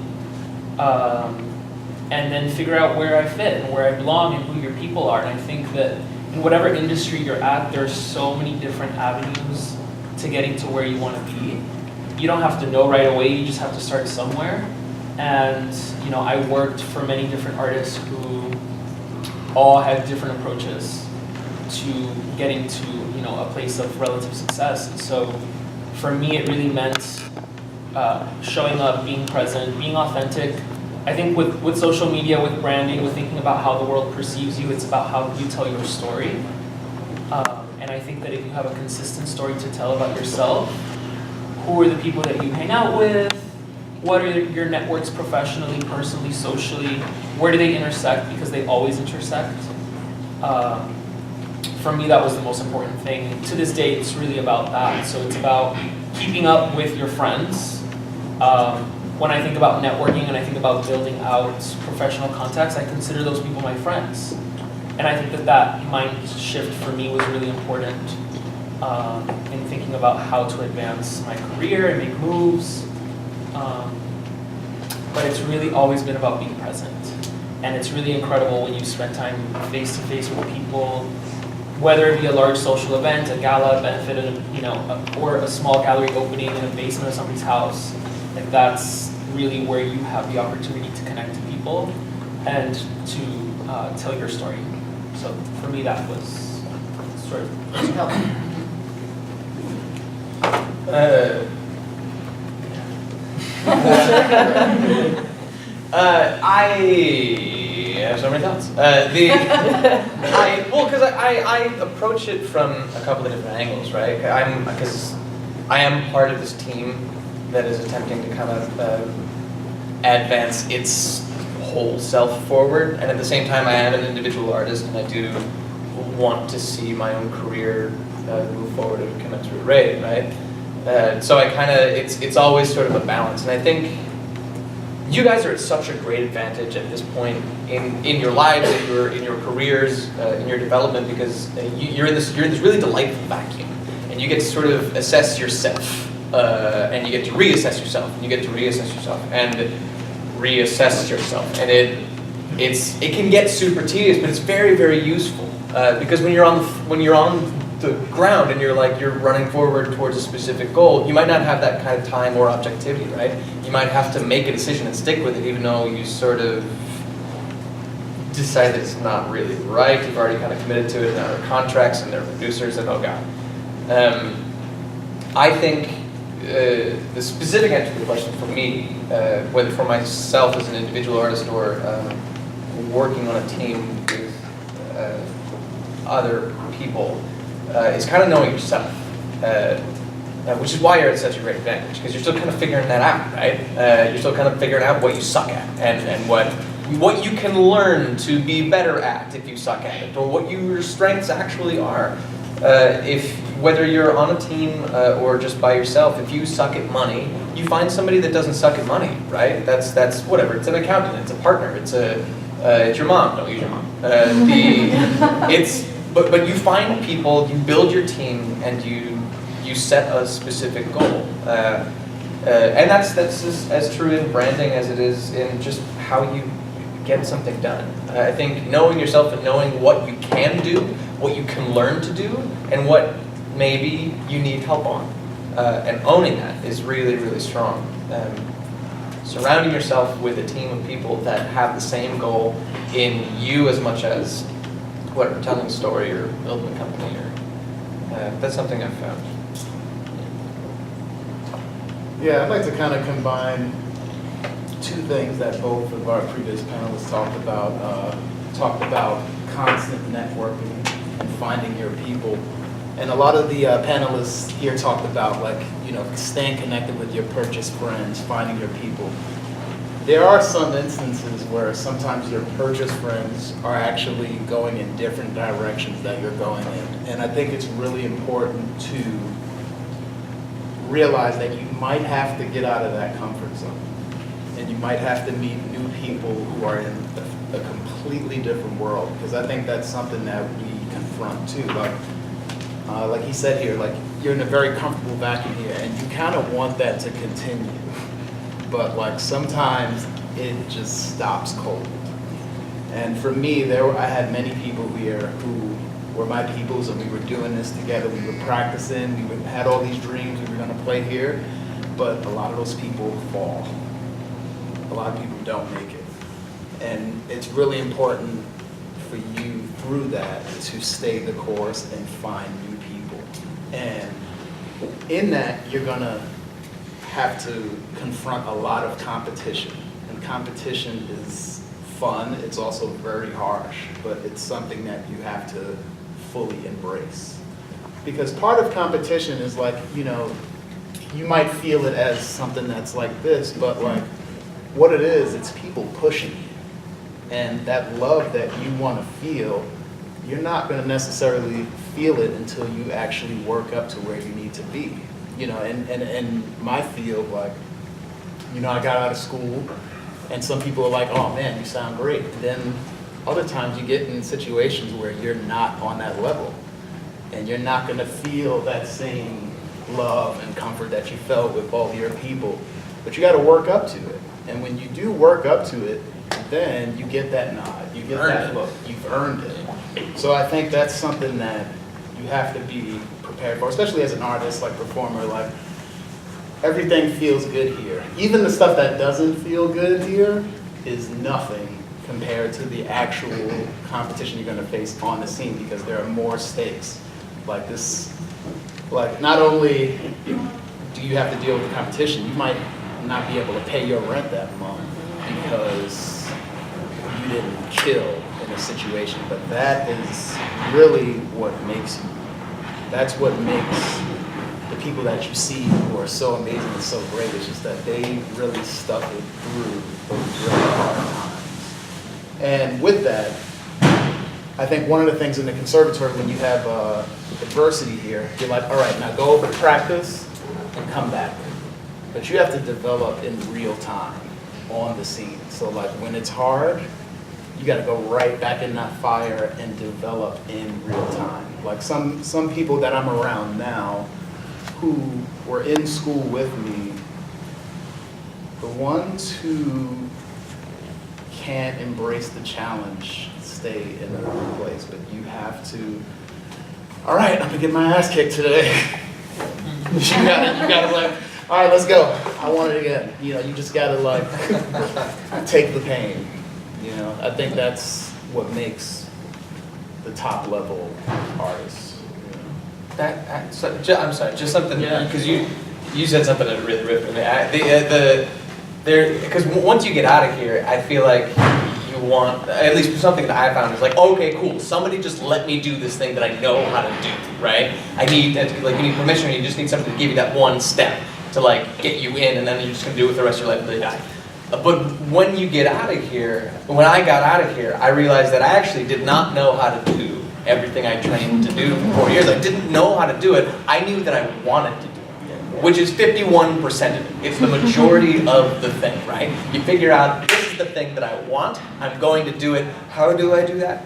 And then figure out where I fit and where I belong and who your people are. And I think that in whatever industry you're at, there's so many different avenues to getting to where you want to be. You don't have to know right away, you just have to start somewhere. And I worked for many different artists who all had different approaches to getting to a place of relative success. And so for me it really meant showing up, being present, being authentic. I think with social media, with branding, with thinking about how the world perceives you, it's about how you tell your story. And I think that if you have a consistent story to tell about yourself, who are the people that you hang out with, what are your networks professionally, personally, socially, where do they intersect, because they always intersect. For me, that was the most important thing. To this day, it's really about that. So it's about keeping up with your friends. When I think about networking and I think about building out professional contacts, I consider those people my friends. And I think that mind shift for me was really important in thinking about how to advance my career and make moves. But it's really always been about being present. And it's really incredible when you spend time face to face with people, whether it be a large social event, a gala, a benefit, or a small gallery opening in a basement of somebody's house. Like that's really where you have the opportunity to connect to people and to tell your story. So for me, that was sort of helpful. I have so many thoughts. Because I approach it from a couple of different angles, right? Because I am part of this team that is attempting to kind of advance its whole self forward, and at the same time I am an individual artist, and I do want to see my own career move forward at a commensurate rate, right? So I kind of, it's always sort of a balance, and I think you guys are at such a great advantage at this point in your lives, in your careers, in your development, because you're in this really delightful vacuum, and you get to sort of assess yourself. And you get to reassess yourself, and you get to reassess yourself, and reassess yourself, and it can get super tedious, but it's very, very useful because when you're on the ground and you're running forward towards a specific goal, you might not have that kind of time or objectivity, right? You might have to make a decision and stick with it, even though you sort of decide that it's not really right. You've already kind of committed to it, and now there are contracts and there are producers, and oh god. I think. The specific answer to the question for me, whether for myself as an individual artist or working on a team with other people, is kind of knowing yourself, which is why you're at such a great advantage, because you're still kind of figuring that out, right? You're still kind of figuring out what you suck at and what you can learn to be better at if you suck at it, or what your strengths actually are. Whether you're on a team or just by yourself, if you suck at money, you find somebody that doesn't suck at money, right? That's whatever. It's an accountant. It's a partner. It's your mom. Don't use your mom. But you find people. You build your team, and you set a specific goal. And that's as true in branding as it is in just how you get something done. I think knowing yourself and knowing what you can do, what you can learn to do, and what maybe you need help on, and owning that is really, really strong. Surrounding yourself with a team of people that have the same goal in you as much as whatever, telling a story or building a company, or that's something I've found. Yeah, I'd like to kind of combine two things that both of our previous panelists talked about. Talked about constant networking and finding your people. And a lot of the panelists here talked about, like, staying connected with your purchase friends, finding your people. There are some instances where sometimes your purchase friends are actually going in different directions that you're going in. And I think it's really important to realize that you might have to get out of that comfort zone. And you might have to meet new people who are in a completely different world. Because I think that's something that we confront too. Like he said here, like, you're in a very comfortable vacuum here, and you kind of want that to continue. But like sometimes it just stops cold. And for me, I had many people here who were my peoples, and we were doing this together. We were practicing, we had all these dreams, we were gonna play here, but a lot of those people fall. A lot of people don't make it. And it's really important for you through that to stay the course and find new people. And in that, you're gonna have to confront a lot of competition. And competition is fun, it's also very harsh, but it's something that you have to fully embrace. Because part of competition is like, you might feel it as something that's like this, but like what it is, it's people pushing you. And that love that you want to feel, you're not going to necessarily feel it until you actually work up to where you need to be. And my field, like, I got out of school, and some people are like, oh man, you sound great. And then other times you get in situations where you're not on that level, and you're not going to feel that same love and comfort that you felt with all your people. But you got to work up to it. And when you do work up to it, then you get that nod, you get that look, you've earned it. So I think that's something that you have to be prepared for, especially as an artist, like performer, like everything feels good here. Even the stuff that doesn't feel good here is nothing compared to the actual competition you're gonna face on the scene, because there are more stakes. Like this, like not only do you have to deal with the competition, you might not be able to pay your rent that month because you didn't kill in a situation, but that is really what makes you. That's what makes the people that you see who are so amazing and so great. It's just that they really stuck it through those really hard times. And with that, I think one of the things in the conservatory, when you have adversity here, you're like, all right, now go over to practice and come back. But you have to develop in real time on the scene. So like when it's hard, you got to go right back in that fire and develop in real time. Like some people that I'm around now who were in school with me, the ones who can't embrace the challenge stay in their own place. But you have to, all right, I'm gonna get my ass kicked today. you gotta like, all right, let's go. I want it again. You just gotta like take the pain. I think that's what makes the top level artists. I'm sorry, just something, because you said something that really ripped me. Because once you get out of here, I feel like you want, at least something that I found is like, okay, cool, somebody just let me do this thing that I know how to do, right? You need permission, you just need somebody to give you that one step to like get you in, and then you're just gonna do it with the rest of your life until you die. But when you get out of here, when I got out of here, I realized that I actually did not know how to do everything I trained to do for 4 years. I didn't know how to do it. I knew that I wanted to do it, which is 51% of it. It's the majority of the thing, right? You figure out, this is the thing that I want. I'm going to do it. How do I do that?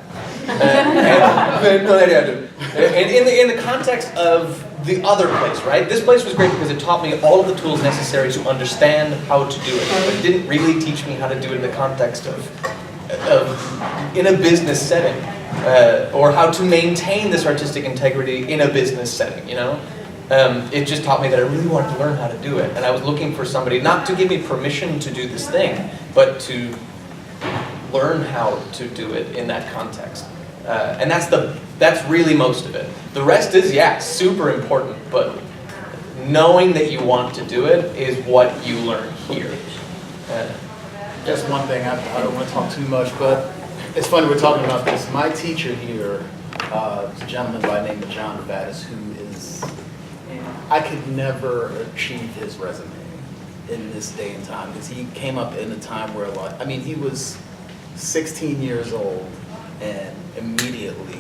I have no idea how to do it. And in the context of the other place, right? This place was great because it taught me all of the tools necessary to understand how to do it, but it didn't really teach me how to do it in the context of in a business setting, or how to maintain this artistic integrity in a business setting, you know? It just taught me that I really wanted to learn how to do it, and I was looking for somebody not to give me permission to do this thing, but to learn how to do it in that context. And that's really most of it. The rest is, yeah, super important, but knowing that you want to do it is what you learn here. Just one thing, I don't want to talk too much, but it's funny we're talking about this. My teacher here is a gentleman by the name of John Vadas, who is, I could never achieve his resume in this day and time, because he came up in a time where, like, I mean, he was 16 years old and immediately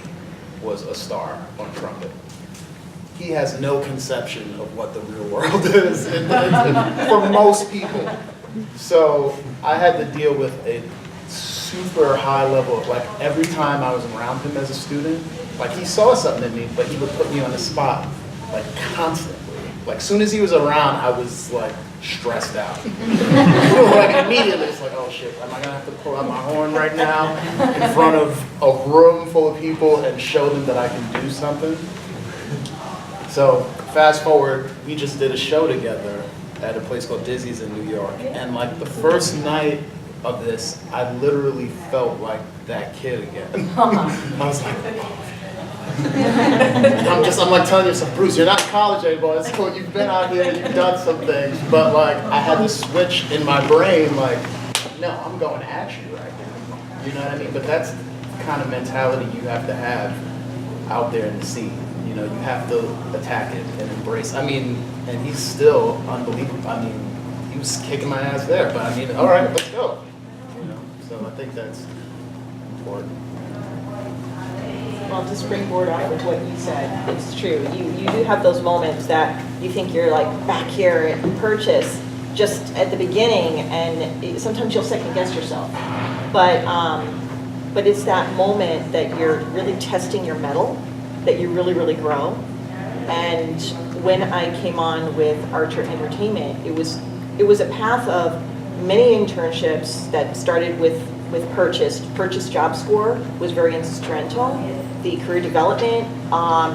was a star on trumpet. He has no conception of what the real world is for most people. So I had to deal with a super high level of, like, every time I was around him as a student, like, he saw something in me, but he would put me on the spot, like, constantly. Like, soon as he was around, I was, like, stressed out. Like, immediately, it's like, oh shit, am I gonna have to pull out my horn right now in front of a room full of people and show them that I can do something? So, fast forward, we just did a show together at a place called Dizzy's in New York, and, like, the first night of this, I literally felt like that kid again. I was like, I'm like telling yourself, Bruce, you're not in college anymore. It's cool. You've been out here, you've done some things, but, like, I had this switch in my brain, like, no, I'm going at you right now. You know what I mean? But that's the kind of mentality you have to have out there in the scene. You know, you have to attack it and embrace. I mean, and he's still unbelievable. I mean, he was kicking my ass there, but I mean, all right, let's go. You know, so I think that's important. Well, to springboard off of what you said, it's true. You do have those moments that you think you're, like, back here at Purchase just at the beginning, and sometimes you'll second guess yourself. But it's that moment that you're really testing your mettle, that you really, really grow. And when I came on with Archer Entertainment, it was a path of many internships that started with Purchase. Purchase Job Score was very instrumental. The career development,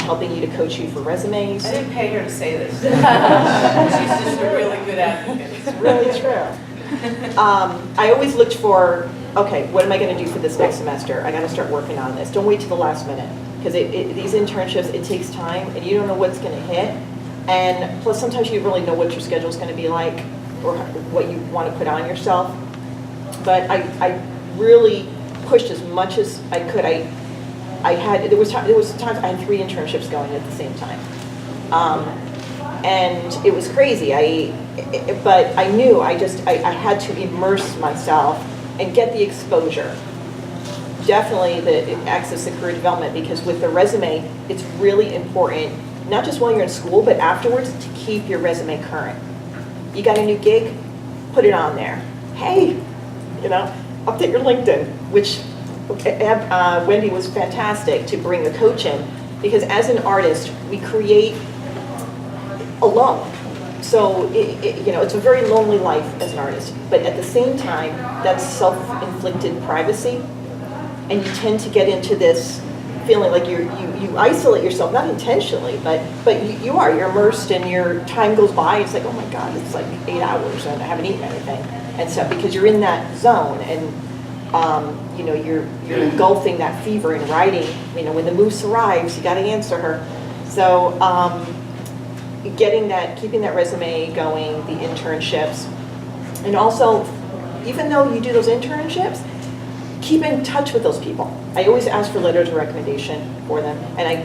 helping you to coach you for resumes. I didn't pay her to say this. She's just a really good advocate. It's really true. I always looked for, okay, what am I going to do for this next semester? I got to start working on this. Don't wait till the last minute, because these internships, it takes time, and you don't know what's going to hit. And plus, sometimes you don't really know what your schedule is going to be like, or what you want to put on yourself. But I really pushed as much as I could. There was times I had 3 internships going at the same time, and it was crazy. But I knew I had to immerse myself and get the exposure. Definitely the access to career development, because with the resume, it's really important, not just while you're in school, but afterwards, to keep your resume current. You got a new gig, put it on there. Hey, you know, update your LinkedIn, which Wendy was fantastic to bring the coach in, because as an artist, we create alone. So, you know, it's a very lonely life as an artist, but at the same time, that's self-inflicted privacy, and you tend to get into this feeling like you isolate yourself, not intentionally, but you're immersed, and your time goes by, it's like, oh my God, it's like 8 hours and I haven't eaten anything. And so, because you're in that zone, and you know, you're engulfing that fever in writing. You know, when the moose arrives, you got to answer her. So, keeping that resume going, the internships, and also, even though you do those internships, keep in touch with those people. I always ask for letters of recommendation for them, and I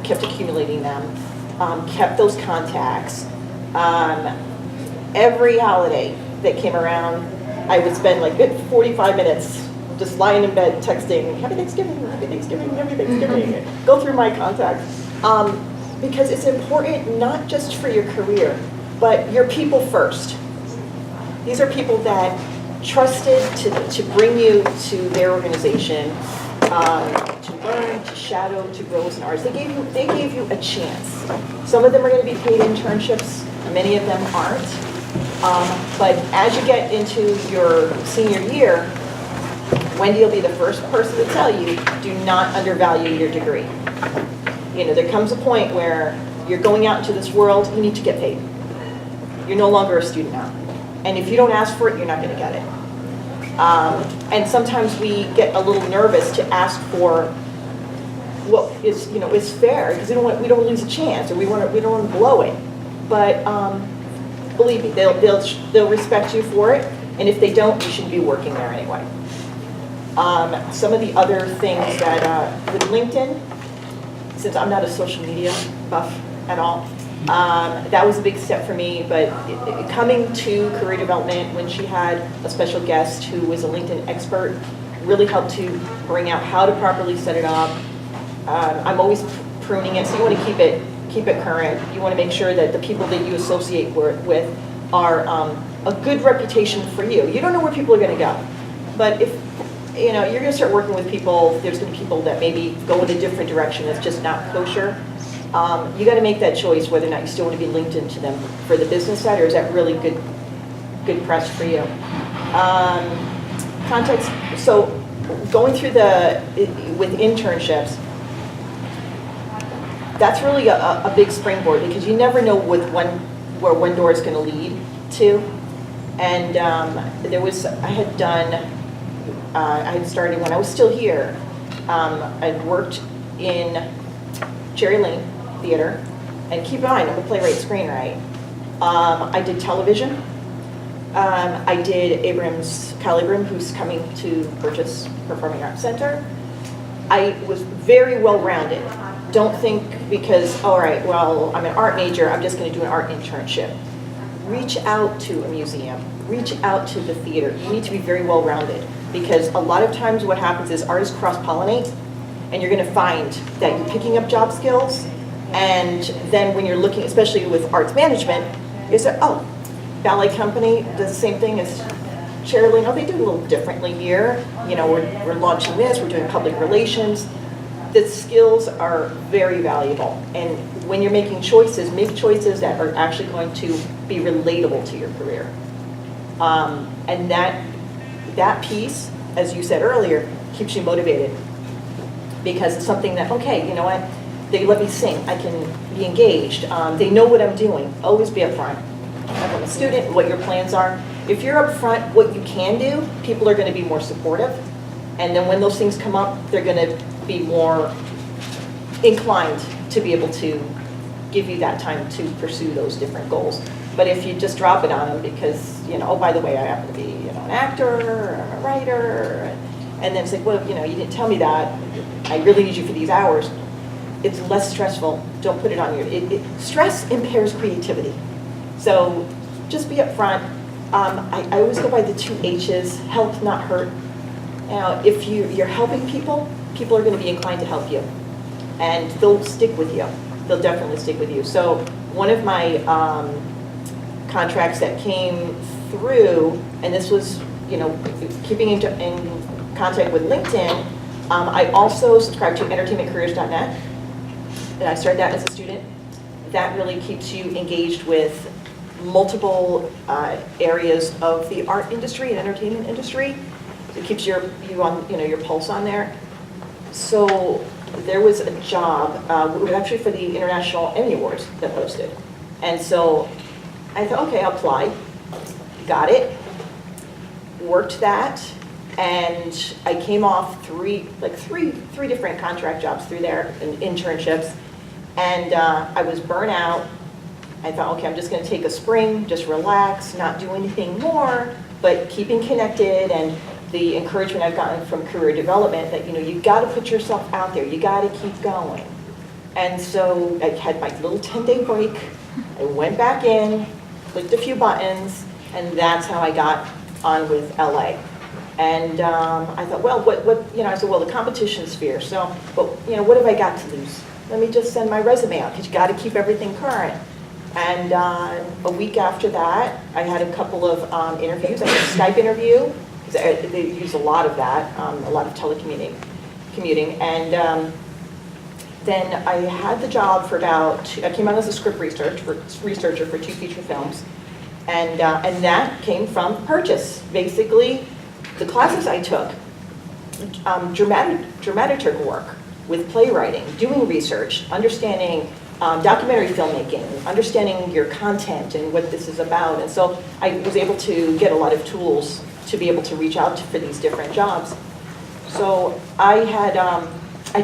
kept accumulating them, kept those contacts. Every holiday that came around, I would spend like good 45 minutes just lying in bed texting, Happy Thanksgiving, Happy Thanksgiving, Happy Thanksgiving. Go through my contacts. Because it's important not just for your career, but your people first. These are people that trusted to bring you to their organization, to learn, to shadow, to grow as an artist. They gave you a chance. Some of them are going to be paid internships, many of them aren't. But as you get into your senior year, Wendy will be the first person to tell you, do not undervalue your degree. You know, there comes a point where you're going out into this world, you need to get paid. You're no longer a student now. And if you don't ask for it, you're not going to get it. And sometimes we get a little nervous to ask for what is, you know, is fair, because we don't lose a chance, or we don't want to blow it. But believe me, they'll respect you for it, and if they don't, you shouldn't be working there anyway. Some of the other things that with LinkedIn, since I'm not a social media buff at all, that was a big step for me, but coming to career development when she had a special guest who was a LinkedIn expert really helped to bring out how to properly set it up. I'm always pruning it, so you want to keep it current. You want to make sure that the people that you associate with are a good reputation for you. You don't know where people are going to go, but if you know you're going to start working with people, there's going to be people that maybe go in a different direction that's just not kosher. You got to make that choice whether or not you still want to be linked into them for the business side, or is that really good press for you? Context. So going through with internships, that's really a big springboard, because you never know where one door is going to lead to. And I had started when I was still here. I'd worked in Cherry Lane Theater, and keep in mind, I'm a playwright screenwrite. I did television. I did Kyle Abram, who's coming to purchase Performing Arts Center. I was very well-rounded. Don't think because, all right, well, I'm an art major, I'm just going to do an art internship. Reach out to a museum. Reach out to the theater. You need to be very well-rounded, because a lot of times what happens is artists cross-pollinate, and you're going to find that you're picking up job skills, and then when you're looking, especially with arts management, is that, oh, ballet company does the same thing as Cherry. Oh, they do it a little differently here. You know, we're launching this, we're doing public relations. The skills are very valuable, and when you're making choices, make choices that are actually going to be relatable to your career. And that piece, as you said earlier, keeps you motivated, because it's something that, okay, you know what, they let me sing, I can be engaged, they know what I'm doing. Always be upfront. I'm a student, what your plans are. If you're upfront what you can do, people are going to be more supportive, and then when those things come up, they're going to be more inclined to be able to give you that time to pursue those different goals. But if you just drop it on them because, you know, oh, by the way, I happen to be, you know, an actor or a writer, and then it's like, well, you know, you didn't tell me that, I really need you for these hours, it's less stressful. Don't put it on you. Stress impairs creativity. So just be upfront. I always go by the 2 H's, help, not hurt. Now, if you're helping people, people are going to be inclined to help you, and they'll stick with you. They'll definitely stick with you. So one of my contracts that came through, and this was, you know, keeping in contact with LinkedIn, I also subscribed to entertainmentcareers.net, and I started that as a student. That really keeps you engaged with multiple areas of the art industry and entertainment industry. It keeps you on, you know, your pulse on there. So there was a job, it was actually for the International Emmy Awards that posted. And so I thought, okay, I'll apply. Got it, worked that, and I came off three different contract jobs through there, and internships, and I was burnt out. I thought, okay, I'm just gonna take a spring, just relax, not do anything more, but keeping connected, and the encouragement I've gotten from career development that, you know, you gotta put yourself out there, you gotta keep going. And so I had my little 10-day break, I went back in, clicked a few buttons, and that's how I got on with LA. And I thought, well, what, you know, I said, well, the competition's fierce, so, but, you know, what have I got to lose? Let me just send my resume out, because you gotta keep everything current. And a week after that, I had a couple of interviews. I had a Skype interview, because they use a lot of that, a lot of telecommuting. commuting. And then I had the job for I came out as a script researcher for 2 feature films. And that came from Purchase. Basically, the classes I took, dramaturg work with playwriting, doing research, understanding documentary filmmaking, understanding your content and what this is about. And so I was able to get a lot of tools to be able to reach out for these different jobs. So I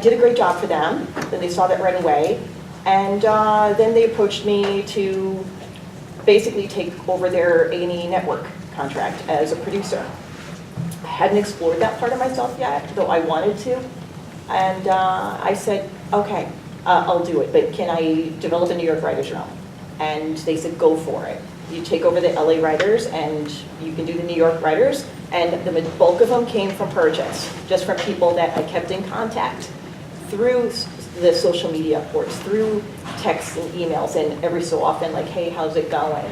did a great job for them, then they saw that right away, and then they approached me to basically take over their A&E network contract as a producer. I hadn't explored that part of myself yet, though I wanted to, and I said, okay, I'll do it, but can I develop a New York writer's room? And they said, go for it. You take over the LA writers, and you can do the New York writers, and the bulk of them came from Purchase, just from people that I kept in contact through the social media ports, through texts and emails, and every so often, like, hey, how's it going,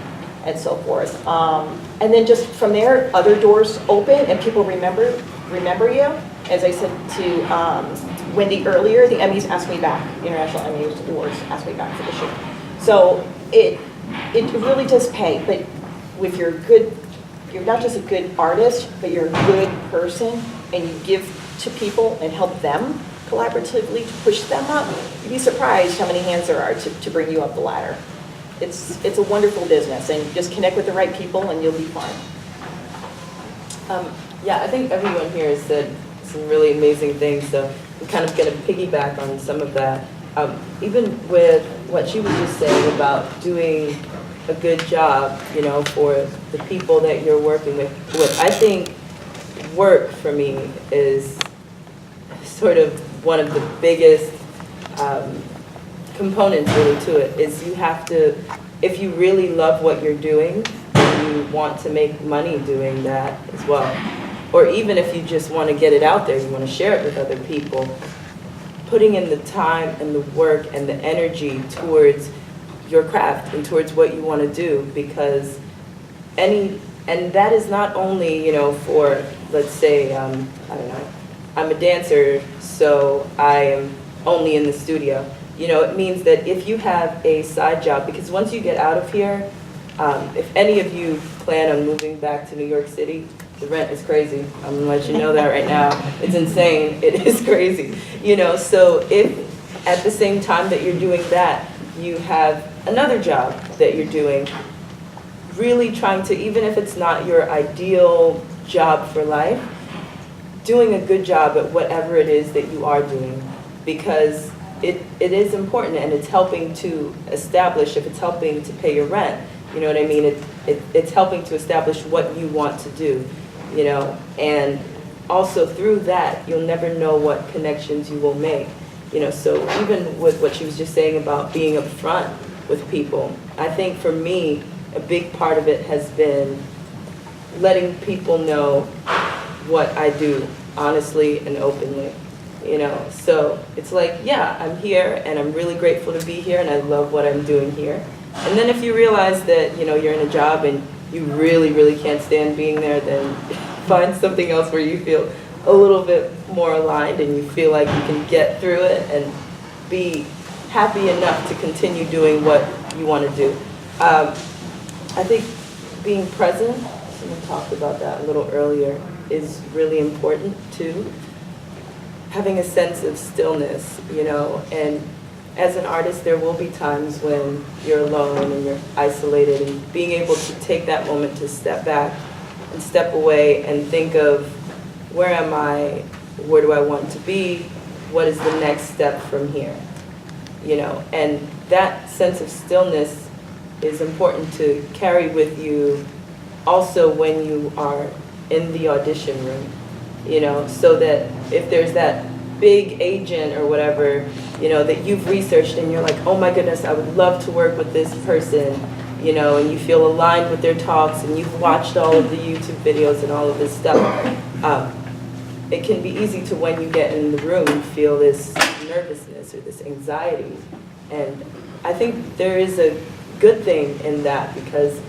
and so forth. And then just from there, other doors open, and people remember you. As I said to Wendy earlier, the Emmys asked me back, International Emmy Awards asked me back for the shoot. So it really does pay, but if you're not just a good artist, but you're a good person, and you give to people and help them collaboratively to push them up, you'd be surprised how many hands there are to bring you up the ladder. It's a wonderful business, and just connect with the right people and you'll be fine. Yeah, I think everyone here has said some really amazing things, so I'm kind of going to piggyback on some of that. Even with what she was just saying about doing a good job, for the people that you're working with. I think work for me is sort of one of the biggest components really to it, is you have to, if you really love what you're doing, you want to make money doing that as well. Or even if you just want to get it out there, you want to share it with other people, putting in the time and the work and the energy towards your craft and towards what you want to do, because and that is not only, for, let's say, I don't know, I'm a dancer, so I am only in the studio. It means that if you have a side job, because once you get out of here, if any of you plan on moving back to New York City, the rent is crazy. I'm gonna let you know that right now. It's insane. It is crazy. So if at the same time that you're doing that, you have another job that you're doing, really trying to, even if it's not your ideal job for life, doing a good job at whatever it is that you are doing, because it is important, and it's helping to establish, if it's helping to pay your rent, you know what I mean? It's helping to establish what you want to do, and also through that, you'll never know what connections you will make, so even with what she was just saying about being upfront with people, I think for me, a big part of it has been letting people know what I do, honestly and openly, So it's like, yeah, I'm here, and I'm really grateful to be here, and I love what I'm doing here. And then if you realize that, you're in a job and you really, really can't stand being there, then find something else where you feel a little bit more aligned and you feel like you can get through it and be happy enough to continue doing what you want to do. I think being present, someone talked about that a little earlier, is really important too. Having a sense of stillness, and as an artist, there will be times when you're alone and you're isolated, and being able to take that moment to step back and step away and think of, where am I, where do I want to be, what is the next step from here, and that sense of stillness is important to carry with you also when you are in the audition room, so that if there's that big agent or whatever, that you've researched and you're like, oh my goodness, I would love to work with this person, and you feel aligned with their talks and you've watched all of the YouTube videos and all of this stuff, it can be easy to, when you get in the room, feel this nervousness or this anxiety. And I think there is a good thing in that, because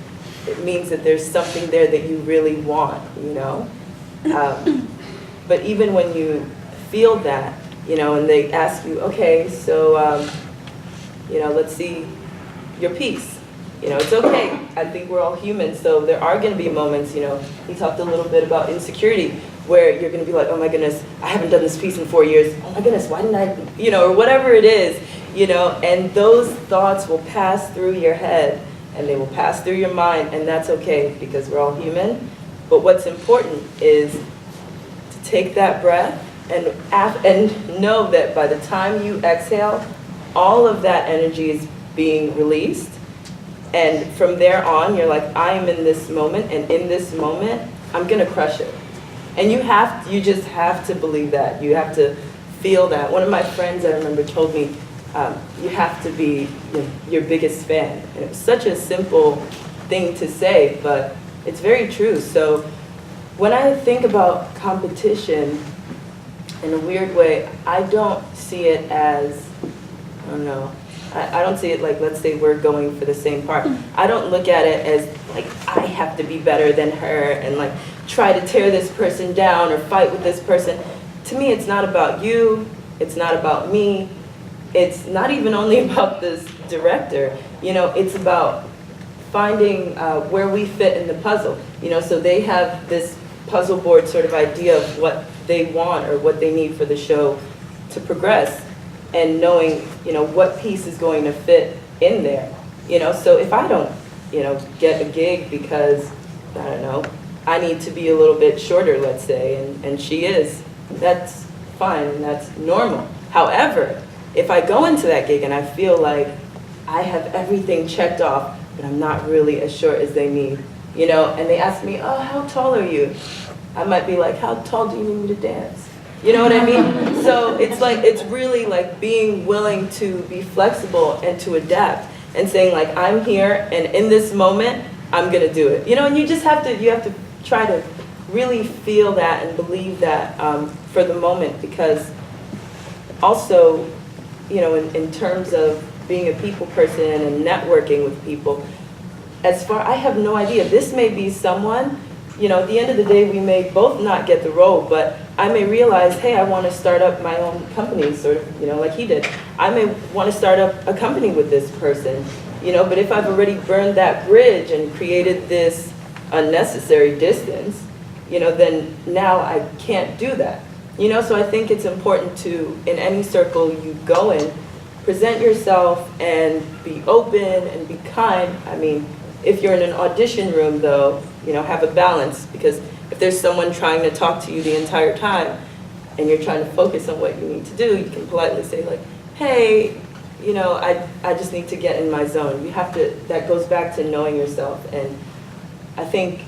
it means that there's something there that you really want, But even when you feel that, and they ask you, okay, so, let's see your piece. It's okay. I think we're all human, so there are going to be moments, he talked a little bit about insecurity, where you're going to be like, oh my goodness, I haven't done this piece in 4 years. Oh my goodness, why didn't I, or whatever it is, and those thoughts will pass through your head and they will pass through your mind, and that's okay because we're all human. But what's important is to take that breath and know that by the time you exhale, all of that energy is being released. And from there on, you're like, I am in this moment, and in this moment, I'm gonna crush it. And you just have to believe that. You have to feel that. One of my friends, I remember, told me, you have to be your biggest fan. And it was such a simple thing to say, but it's very true. So when I think about competition, in a weird way, I don't see it as, I don't know, I don't see it like, let's say we're going for the same part. I don't look at it as like, I have to be better than her and like try to tear this person down or fight with this person. To me, it's not about you, it's not about me, it's not even only about this director, it's about finding where we fit in the puzzle. So they have this puzzle board sort of idea of what they want or what they need for the show to progress, and knowing, what piece is going to fit in there. So if I don't, get a gig because, I don't know, I need to be a little bit shorter, let's say, and she is, that's fine, and that's normal. However, if I go into that gig and I feel like I have everything checked off, but I'm not really as short as they need, and they ask me, oh, how tall are you? I might be like, how tall do you need me to dance? You know what I mean? So it's really like being willing to be flexible and to adapt and saying like, I'm here and in this moment, I'm gonna do it. And you have to try to really feel that and believe that for the moment, because also, in terms of being a people person and networking with people, I have no idea. This may be someone, at the end of the day, we may both not get the role, but I may realize, hey, I want to start up my own company, sort of, like he did. I may want to start up a company with this person, but if I've already burned that bridge and created this unnecessary distance, then now I can't do that. So I think it's important to, in any circle you go in, present yourself and be open and be kind. I mean, if you're in an audition room, though, have a balance, because if there's someone trying to talk to you the entire time and you're trying to focus on what you need to do, you can politely say like, hey, I just need to get in my zone. That goes back to knowing yourself. And I think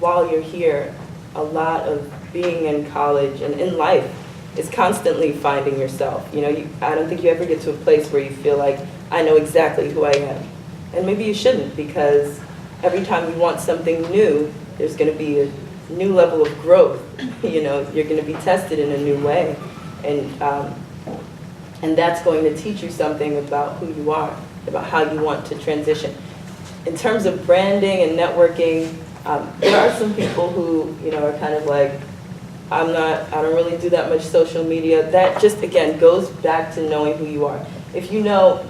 while you're here, a lot of being in college and in life is constantly finding yourself. I don't think you ever get to a place where you feel like, I know exactly who I am. And maybe you shouldn't, because every time you want something new, there's going to be a new level of growth. You're going to be tested in a new way. And that's going to teach you something about who you are, about how you want to transition. In terms of branding and networking, there are some people who, are kind of like, I don't really do that much social media. That just, again, goes back to knowing who you are. If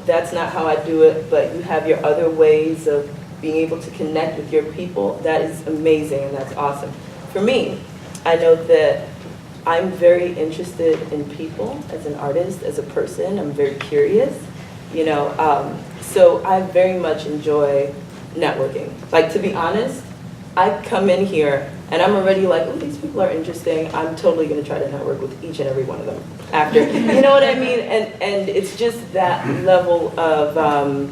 that's not how I do it, but you have your other ways of being able to connect with your people, that is amazing and that's awesome. For me, I know that I'm very interested in people as an artist, as a person. I'm very curious, so I very much enjoy networking. Like, to be honest, I come in here and I'm already like, oh, these people are interesting. I'm totally going to try to network with each and every one of them after. You know what I mean? And it's just that level of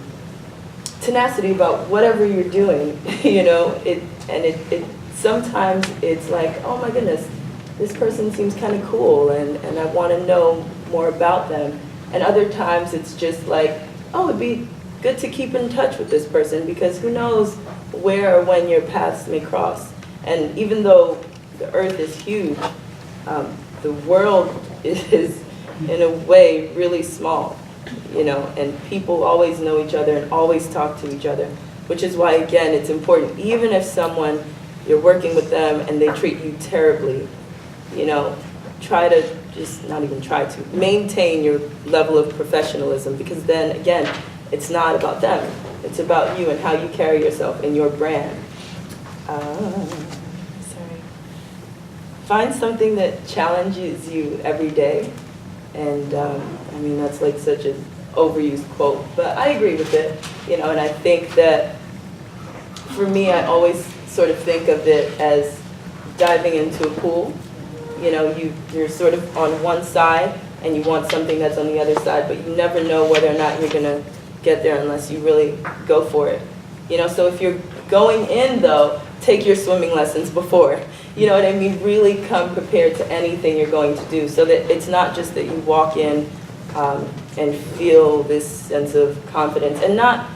tenacity about whatever you're doing, It sometimes it's like, oh my goodness, this person seems kind of cool and I want to know more about them. And other times it's just like, oh, it'd be good to keep in touch with this person, because who knows where or when your paths may cross. And even though the earth is huge, the world is in a way really small, and people always know each other and always talk to each other, which is why, again, it's important. Even if you're working with them and they treat you terribly, try to just not even try to, maintain your level of professionalism, because then again, it's not about them. It's about you and how you carry yourself and your brand. Sorry. Find something that challenges you every day. And I mean, that's like such an overused quote, but I agree with it. And I think that for me, I always sort of think of it as diving into a pool. You're sort of on one side and you want something that's on the other side, but you never know whether or not you're gonna get there unless you really go for it. So if you're going in though, take your swimming lessons before. You know what I mean? Really come prepared to anything you're going to do, so that it's not just that you walk in and feel this sense of confidence, and not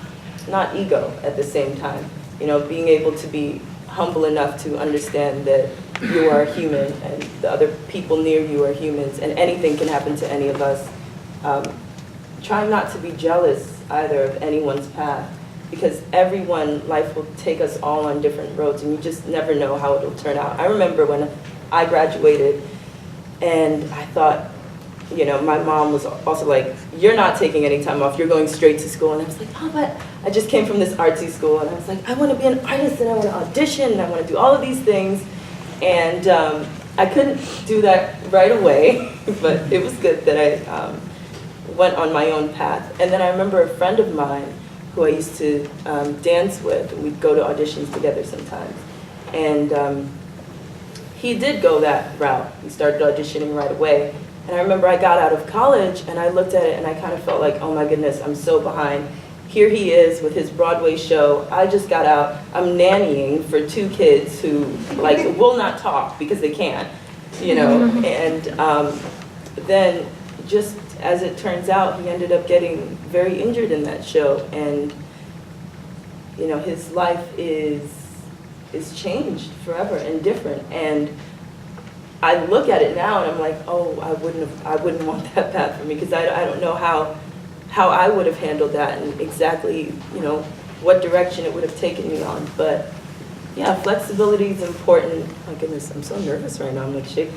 ego at the same time. Being able to be humble enough to understand that you are human and the other people near you are humans, and anything can happen to any of us. Try not to be jealous either of anyone's path, because life will take us all on different roads, and you just never know how it'll turn out. I remember when I graduated, and I thought, my mom was also like, you're not taking any time off, you're going straight to school. And I was like, oh, but I just came from this artsy school, and I was like, I want to be an artist, and I want to audition, and I want to do all of these things. And I couldn't do that right away, but it was good that I went on my own path. And then I remember a friend of mine who I used to dance with, and we'd go to auditions together sometimes. And he did go that route. He started auditioning right away. And I remember I got out of college and I looked at it and I kind of felt like, oh my goodness, I'm so behind. Here he is with his Broadway show. I just got out. I'm nannying for 2 kids who will not talk because they can't, And then just as it turns out, he ended up getting very injured in that show, and his life is changed forever and different. And I look at it now and I'm like, oh, I wouldn't want that path for me, because I don't know how I would have handled that, and exactly what direction it would have taken me on. But yeah, flexibility is important. My goodness, I'm so nervous right now. I'm like shaking.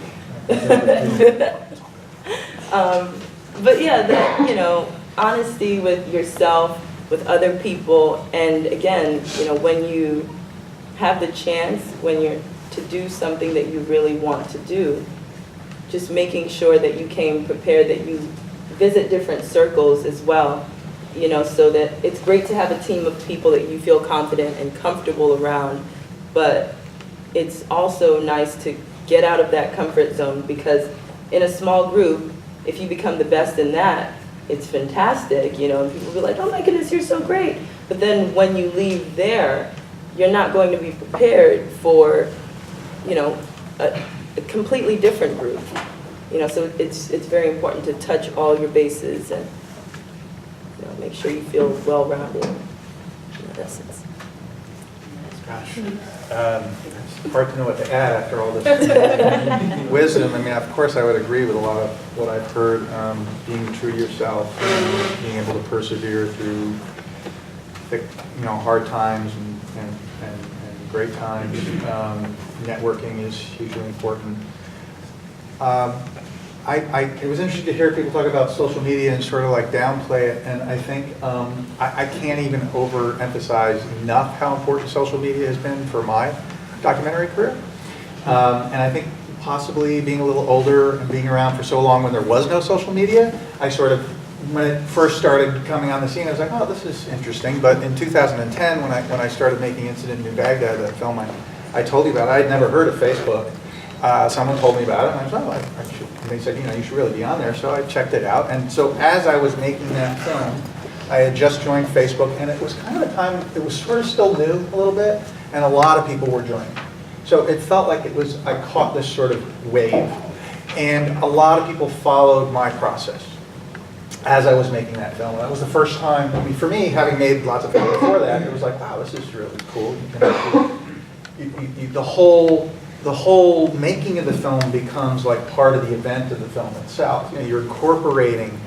But yeah, honesty with yourself, with other people, and again, when you have the chance, when you're to do something that you really want to do, just making sure that you came prepared, that you visit different circles as well, so that it's great to have a team of people that you feel confident and comfortable around, but it's also nice to get out of that comfort zone, because in a small group, if you become the best in that, it's fantastic, and people will be like, oh my goodness, you're so great. But then when you leave there, you're not going to be prepared for, a completely different group. So it's very important to touch all your bases and make sure you feel well-rounded in essence. Gosh, it's hard to know what to add after all this wisdom. I mean, of course, I would agree with a lot of what I've heard. Being true to yourself, being able to persevere through thick, hard times and great times. Networking is hugely important. It was interesting to hear people talk about social media and sort of like downplay it, and I think I can't even overemphasize enough how important social media has been for my documentary career. And I think possibly being a little older and being around for so long when there was no social media, when it first started coming on the scene, I was like, oh, this is interesting. But in 2010, when I started making Incident in New Baghdad, that film I told you about, I had never heard of Facebook. Someone told me about it, and I was like, oh, I should. And they said, you should really be on there. So I checked it out. And so as I was making that film, I had just joined Facebook, and it was kind of a time, it was sort of still new a little bit, and a lot of people were joining. So it felt like I caught this sort of wave, and a lot of people followed my process as I was making that film. And that was the first time, for me, having made lots of films before that, it was like, wow, this is really cool. The whole making of the film becomes like part of the event of the film itself. You're incorporating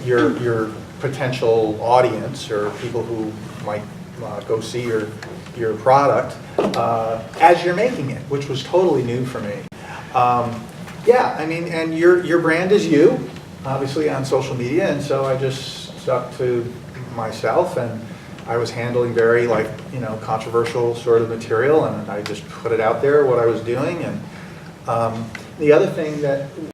your potential audience or people who might go see your product as you're making it, which was totally new for me. Yeah, I mean, and your brand is you, obviously on social media, and so I just stuck to myself, and I was handling very controversial sort of material, and I just put it out there, what I was doing. And the other thing that